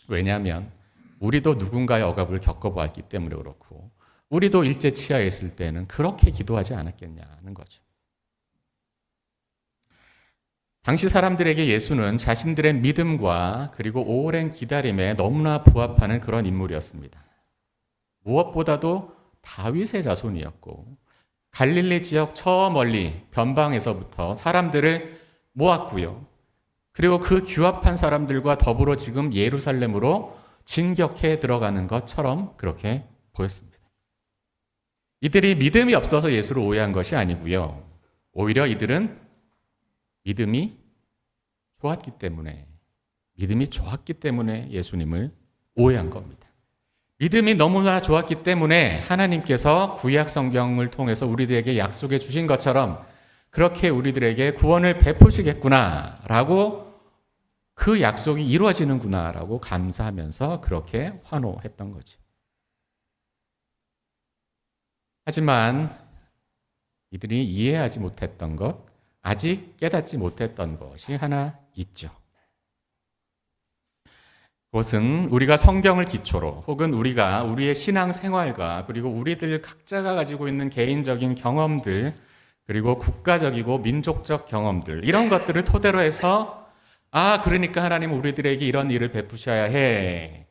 왜냐하면 우리도 누군가의 억압을 겪어보았기 때문에 그렇고 우리도 일제치하에 있을 때는 그렇게 기도하지 않았겠냐는 거죠. 당시 사람들에게 예수는 자신들의 믿음과 그리고 오랜 기다림에 너무나 부합하는 그런 인물이었습니다. 무엇보다도 다윗의 자손이었고 갈릴리 지역 저 멀리 변방에서부터 사람들을 모았고요. 그리고 그 규합한 사람들과 더불어 지금 예루살렘으로 진격해 들어가는 것처럼 그렇게 보였습니다. 이들이 믿음이 없어서 예수를 오해한 것이 아니고요. 오히려 이들은 믿음이 좋았기 때문에 예수님을 오해한 겁니다. 믿음이 너무나 좋았기 때문에 하나님께서 구약 성경을 통해서 우리들에게 약속해 주신 것처럼 그렇게 우리들에게 구원을 베푸시겠구나라고 그 약속이 이루어지는구나라고 감사하면서 그렇게 환호했던 거죠. 하지만 이들이 이해하지 못했던 것, 아직 깨닫지 못했던 것이 하나 있죠. 그것은 우리가 성경을 기초로 혹은 우리가 우리의 신앙 생활과 그리고 우리들 각자가 가지고 있는 개인적인 경험들 그리고 국가적이고 민족적 경험들 이런 것들을 토대로 해서 그러니까 하나님은 우리들에게 이런 일을 베푸셔야 해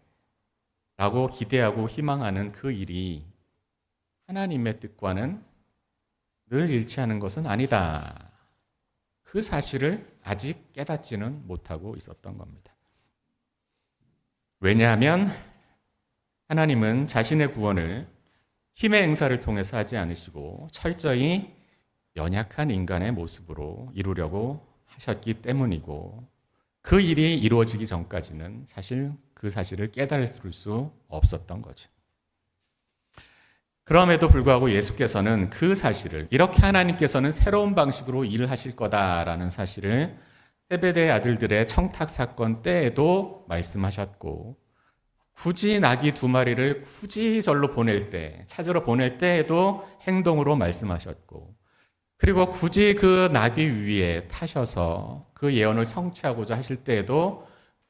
라고 기대하고 희망하는 그 일이 하나님의 뜻과는 늘 일치하는 것은 아니다. 그 사실을 아직 깨닫지는 못하고 있었던 겁니다. 왜냐하면 하나님은 자신의 구원을 힘의 행사를 통해서 하지 않으시고 철저히 연약한 인간의 모습으로 이루려고 하셨기 때문이고 그 일이 이루어지기 전까지는 사실 그 사실을 깨달을 수 없었던 거죠. 그럼에도 불구하고 예수께서는 그 사실을 이렇게 하나님께서는 새로운 방식으로 일을 하실 거다라는 사실을 세베대의 아들들의 청탁 사건 때에도 말씀하셨고 굳이 나귀 2마리를 굳이 절로 찾으러 보낼 때에도 행동으로 말씀하셨고 그리고 굳이 그 나귀 위에 타셔서 그 예언을 성취하고자 하실 때에도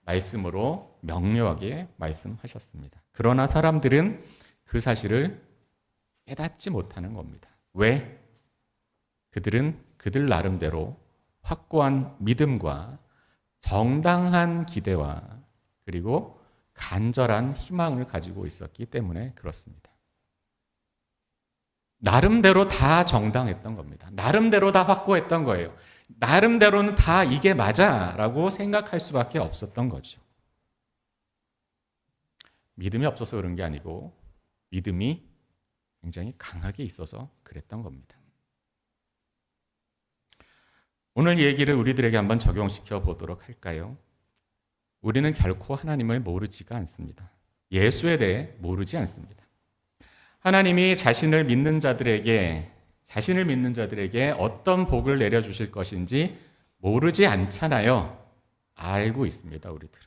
말씀으로 명료하게 말씀하셨습니다. 그러나 사람들은 그 사실을 깨닫지 못하는 겁니다. 왜? 그들은 그들 나름대로 확고한 믿음과 정당한 기대와 그리고 간절한 희망을 가지고 있었기 때문에 그렇습니다. 나름대로 다 정당했던 겁니다. 나름대로 다 확고했던 거예요. 나름대로는 다 이게 맞아라고 생각할 수밖에 없었던 거죠. 믿음이 없어서 그런 게 아니고 믿음이 굉장히 강하게 있어서 그랬던 겁니다. 오늘 얘기를 우리들에게 한번 적용시켜 보도록 할까요? 우리는 결코 하나님을 모르지가 않습니다. 예수에 대해 모르지 않습니다. 하나님이 자신을 믿는 자들에게 어떤 복을 내려주실 것인지 모르지 않잖아요. 알고 있습니다, 우리들.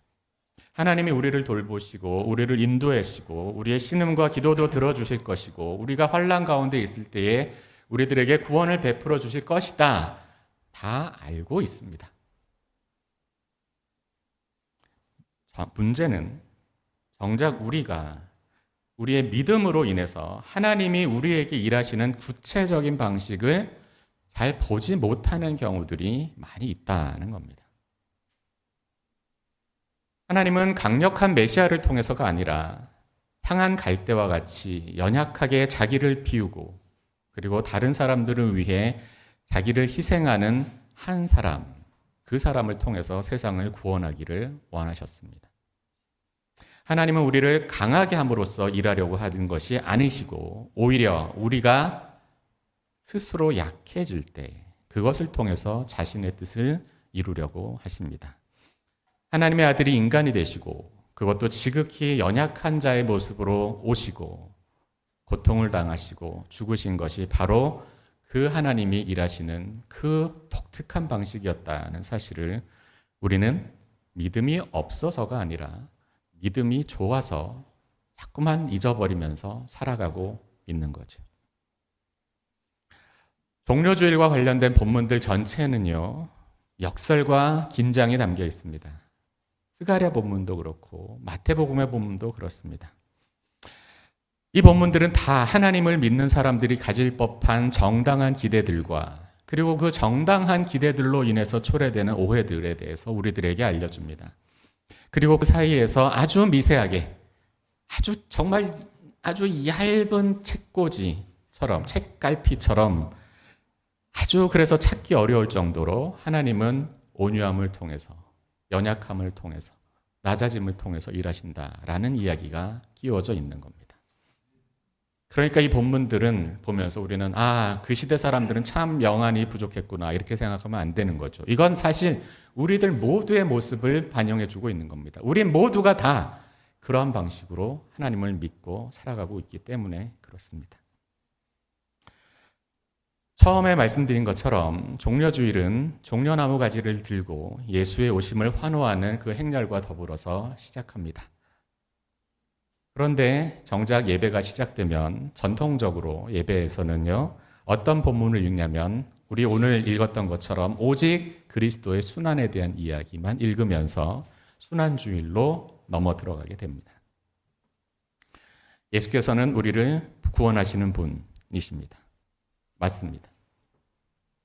하나님이 우리를 돌보시고 우리를 인도하시고 우리의 신음과 기도도 들어주실 것이고 우리가 환난 가운데 있을 때에 우리들에게 구원을 베풀어 주실 것이다. 다 알고 있습니다. 문제는 정작 우리가 우리의 믿음으로 인해서 하나님이 우리에게 일하시는 구체적인 방식을 잘 보지 못하는 경우들이 많이 있다는 겁니다. 하나님은 강력한 메시아를 통해서가 아니라 상한 갈대와 같이 연약하게 자기를 비우고 그리고 다른 사람들을 위해 자기를 희생하는 한 사람, 그 사람을 통해서 세상을 구원하기를 원하셨습니다. 하나님은 우리를 강하게 함으로써 일하려고 하는 것이 아니시고 오히려 우리가 스스로 약해질 때 그것을 통해서 자신의 뜻을 이루려고 하십니다. 하나님의 아들이 인간이 되시고 그것도 지극히 연약한 자의 모습으로 오시고 고통을 당하시고 죽으신 것이 바로 그 하나님이 일하시는 그 독특한 방식이었다는 사실을 우리는 믿음이 없어서가 아니라 믿음이 좋아서 자꾸만 잊어버리면서 살아가고 있는 거죠. 종려주일과 관련된 본문들 전체는요, 역설과 긴장이 담겨 있습니다. 스가랴 본문도 그렇고 마태복음의 본문도 그렇습니다. 이 본문들은 다 하나님을 믿는 사람들이 가질 법한 정당한 기대들과 그리고 그 정당한 기대들로 인해서 초래되는 오해들에 대해서 우리들에게 알려줍니다. 그리고 그 사이에서 아주 미세하게 정말 아주 얇은 책꽂이처럼 책갈피처럼 아주 그래서 찾기 어려울 정도로 하나님은 온유함을 통해서 연약함을 통해서 낮아짐을 통해서 일하신다라는 이야기가 끼워져 있는 겁니다. 그러니까 이 본문들은 보면서 우리는 그 시대 사람들은 참 명안이 부족했구나 이렇게 생각하면 안 되는 거죠. 이건 사실 우리들 모두의 모습을 반영해 주고 있는 겁니다. 우리 모두가 다 그러한 방식으로 하나님을 믿고 살아가고 있기 때문에 그렇습니다. 처음에 말씀드린 것처럼 종려주일은 종려나무 가지를 들고 예수의 오심을 환호하는 그 행렬과 더불어서 시작합니다. 그런데 정작 예배가 시작되면 전통적으로 예배에서는요, 어떤 본문을 읽냐면 우리 오늘 읽었던 것처럼 오직 그리스도의 순환에 대한 이야기만 읽으면서 순환주일로 넘어 들어가게 됩니다. 예수께서는 우리를 구원하시는 분이십니다. 맞습니다.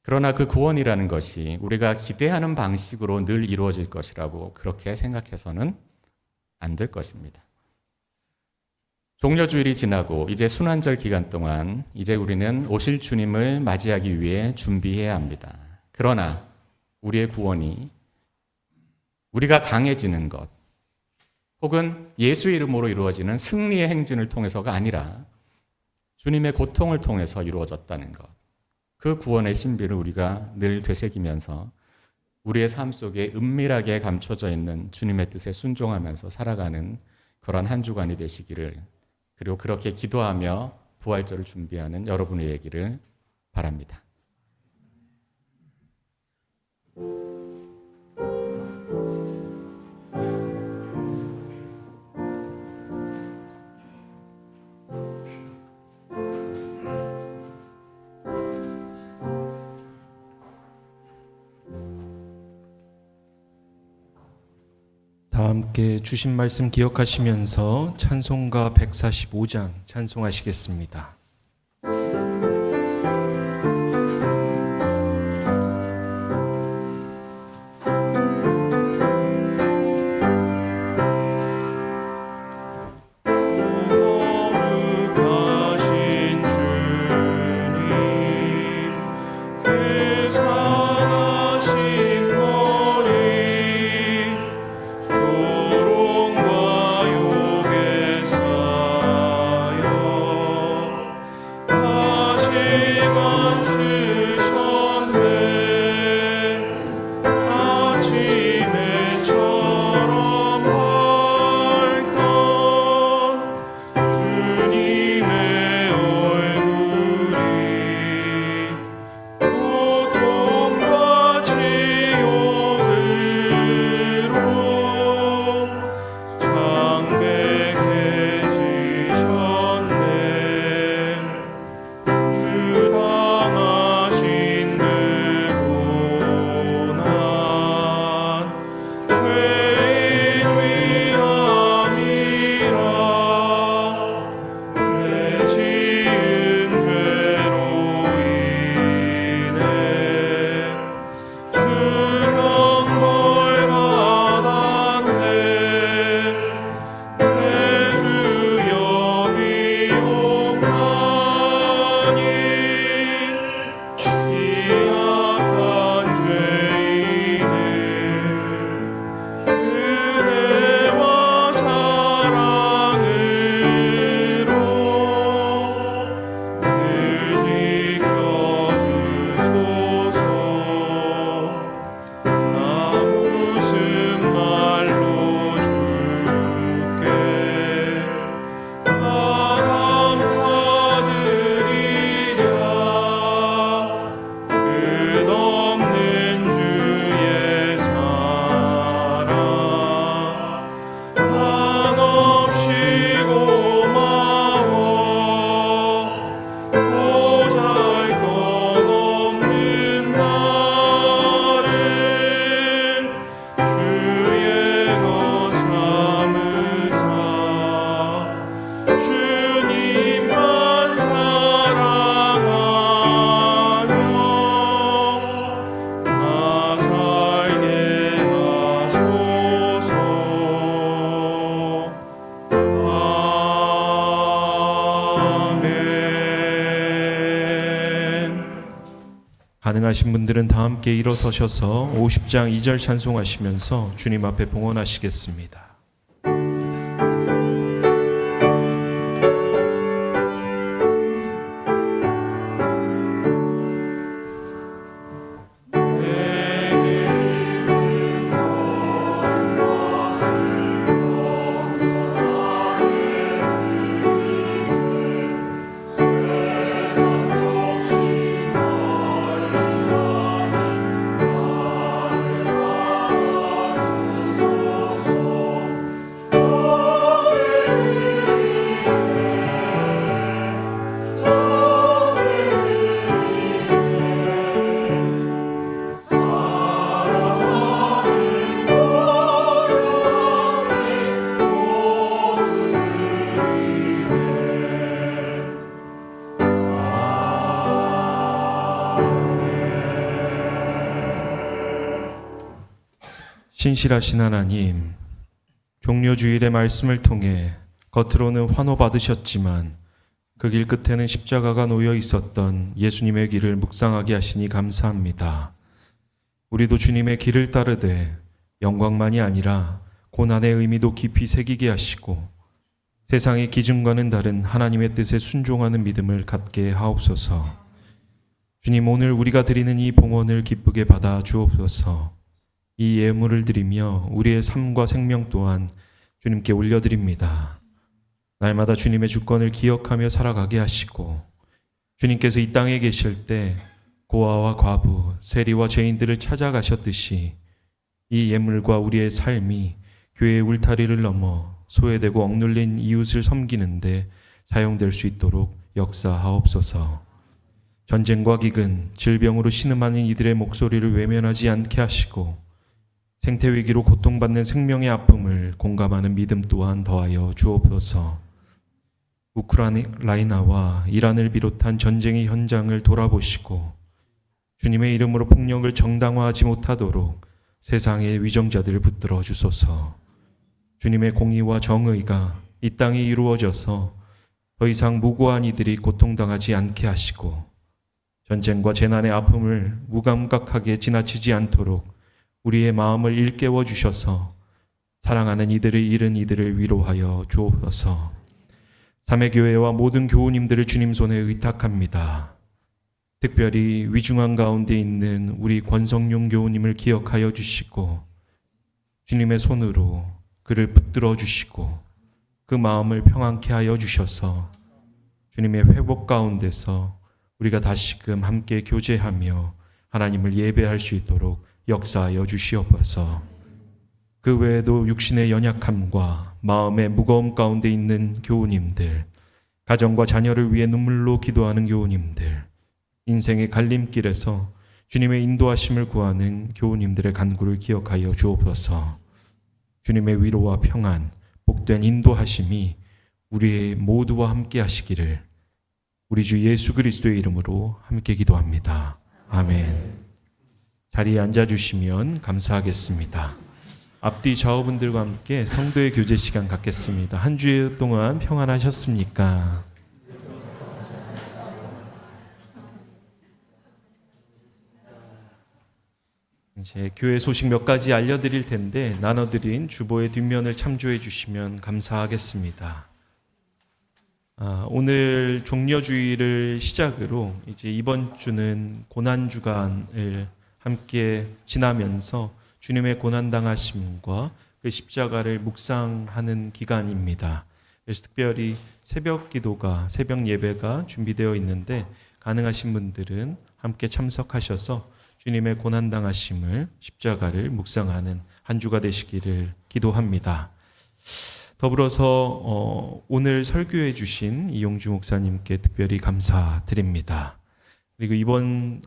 그러나 그 구원이라는 것이 우리가 기대하는 방식으로 늘 이루어질 것이라고 그렇게 생각해서는 안 될 것입니다. 종려주일이 지나고 이제 순환절 기간 동안 이제 우리는 오실 주님을 맞이하기 위해 준비해야 합니다. 그러나 우리의 구원이 우리가 강해지는 것 혹은 예수 이름으로 이루어지는 승리의 행진을 통해서가 아니라 주님의 고통을 통해서 이루어졌다는 것, 그 구원의 신비를 우리가 늘 되새기면서 우리의 삶 속에 은밀하게 감춰져 있는 주님의 뜻에 순종하면서 살아가는 그런 한 주간이 되시기를, 그리고 그렇게 기도하며 부활절을 준비하는 여러분의 얘기를 바랍니다. 다 함께 주신 말씀 기억하시면서 찬송가 145장 찬송하시겠습니다. 가능하신 분들은 다 함께 일어서셔서 50장 2절 찬송하시면서 주님 앞에 봉헌하시겠습니다. 신실하신 하나님, 종려주일의 말씀을 통해 겉으로는 환호받으셨지만 그 길 끝에는 십자가가 놓여 있었던 예수님의 길을 묵상하게 하시니 감사합니다. 우리도 주님의 길을 따르되 영광만이 아니라 고난의 의미도 깊이 새기게 하시고 세상의 기준과는 다른 하나님의 뜻에 순종하는 믿음을 갖게 하옵소서. 주님, 오늘 우리가 드리는 이 봉헌을 기쁘게 받아 주옵소서. 이 예물을 드리며 우리의 삶과 생명 또한 주님께 올려드립니다. 날마다 주님의 주권을 기억하며 살아가게 하시고 주님께서 이 땅에 계실 때 고아와 과부, 세리와 죄인들을 찾아가셨듯이 이 예물과 우리의 삶이 교회의 울타리를 넘어 소외되고 억눌린 이웃을 섬기는데 사용될 수 있도록 역사하옵소서. 전쟁과 기근, 질병으로 신음하는 이들의 목소리를 외면하지 않게 하시고 생태위기로 고통받는 생명의 아픔을 공감하는 믿음 또한 더하여 주옵소서. 우크라이나와 이란을 비롯한 전쟁의 현장을 돌아보시고 주님의 이름으로 폭력을 정당화하지 못하도록 세상의 위정자들을 붙들어 주소서. 주님의 공의와 정의가 이 땅에 이루어져서 더 이상 무고한 이들이 고통당하지 않게 하시고 전쟁과 재난의 아픔을 무감각하게 지나치지 않도록 우리의 마음을 일깨워 주셔서 사랑하는 이들을 잃은 이들을 위로하여 주옵소서. 삼회교회와 모든 교우님들을 주님 손에 의탁합니다. 특별히 위중한 가운데 있는 우리 권성용 교우님을 기억하여 주시고 주님의 손으로 그를 붙들어 주시고 그 마음을 평안케 하여 주셔서 주님의 회복 가운데서 우리가 다시금 함께 교제하며 하나님을 예배할 수 있도록 역사하여 주시옵소서. 그 외에도 육신의 연약함과 마음의 무거움 가운데 있는 교우님들, 가정과 자녀를 위해 눈물로 기도하는 교우님들, 인생의 갈림길에서 주님의 인도하심을 구하는 교우님들의 간구를 기억하여 주옵소서. 주님의 위로와 평안, 복된 인도하심이 우리 모두와 함께 하시기를 우리 주 예수 그리스도의 이름으로 함께 기도합니다. 아멘. 자리에 앉아주시면 감사하겠습니다. 앞뒤 좌우분들과 함께 성도의 교제 시간 갖겠습니다. 한 주일 동안 평안하셨습니까? 이제 교회 소식 몇 가지 알려드릴 텐데 나눠드린 주보의 뒷면을 참조해 주시면 감사하겠습니다. 오늘 종려주일을 시작으로 이제 이번 주는 고난주간을 함께 지나면서 주님의 고난당하심과 그 십자가를 묵상하는 기간입니다. 그래서 특별히 새벽 기도가, 새벽 예배가 준비되어 있는데 가능하신 분들은 함께 참석하셔서 주님의 고난당하심을, 십자가를 묵상하는 한 주가 되시기를 기도합니다. 더불어서 오늘 설교해 주신 이용주 목사님께 특별히 감사드립니다. 그리고 이번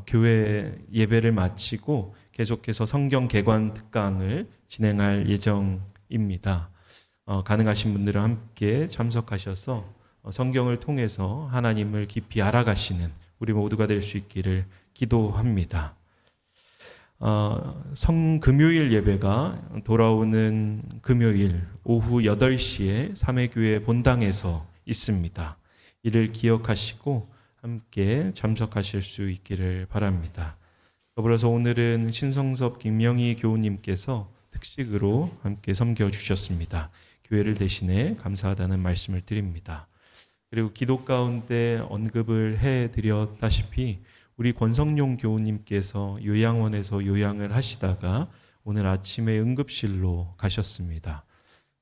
교회 예배를 마치고 계속해서 성경 개관 특강을 진행할 예정입니다. 가능하신 분들은 함께 참석하셔서 성경을 통해서 하나님을 깊이 알아가시는 우리 모두가 될 수 있기를 기도합니다. 성금요일 예배가 돌아오는 금요일 오후 8시에 삼회교회 본당에서 있습니다. 이를 기억하시고 함께 참석하실 수 있기를 바랍니다. 더불어서 오늘은 신성섭 김명희 교우님께서 특식으로 함께 섬겨주셨습니다. 교회를 대신해 감사하다는 말씀을 드립니다. 그리고 기도 가운데 언급을 해드렸다시피 우리 권성용 교우님께서 요양원에서 요양을 하시다가 오늘 아침에 응급실로 가셨습니다.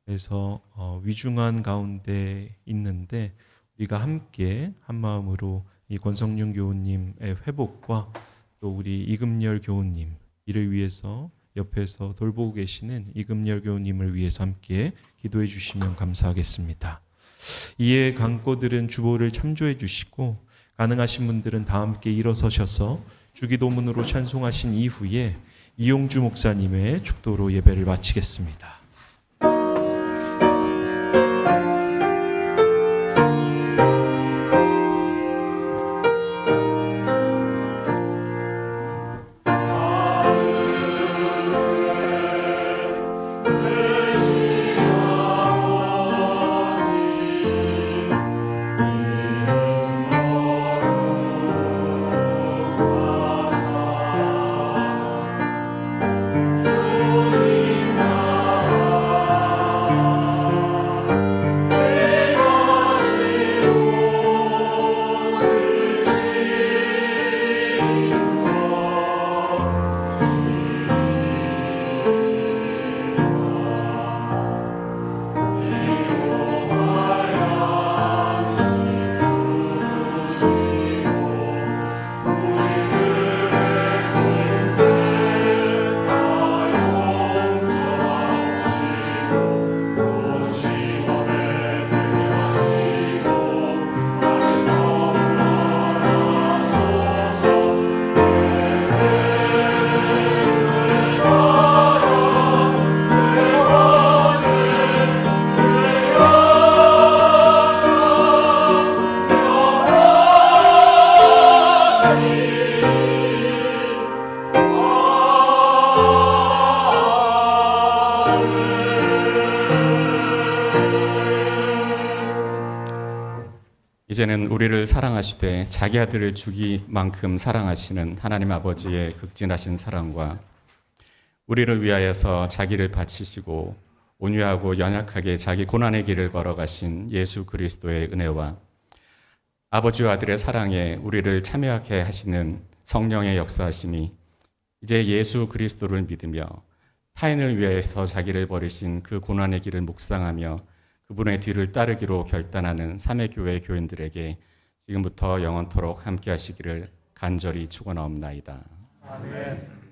그래서 위중한 가운데 있는데 우리가 함께 한마음으로 이 권성용 교우님의 회복과 또 우리 이금열 교우님 이를 위해서 옆에서 돌보고 계시는 이금열 교우님을 위해서 함께 기도해 주시면 감사하겠습니다. 이에 강고들은 주보를 참조해 주시고 가능하신 분들은 다 함께 일어서셔서 주기도문으로 찬송하신 이후에 이용주 목사님의 축도로 예배를 마치겠습니다. 이제는 우리를 사랑하시되 자기 아들을 주기만큼 사랑하시는 하나님 아버지의 극진하신 사랑과 우리를 위하여서 자기를 바치시고 온유하고 연약하게 자기 고난의 길을 걸어가신 예수 그리스도의 은혜와 아버지와 아들의 사랑에 우리를 참여하게 하시는 성령의 역사하심이 이제 예수 그리스도를 믿으며 타인을 위하여서 자기를 버리신 그 고난의 길을 묵상하며 그분의 뒤를 따르기로 결단하는 삼회교회 교인들에게 지금부터 영원토록 함께 하시기를 간절히 축원하옵나이다. 아멘.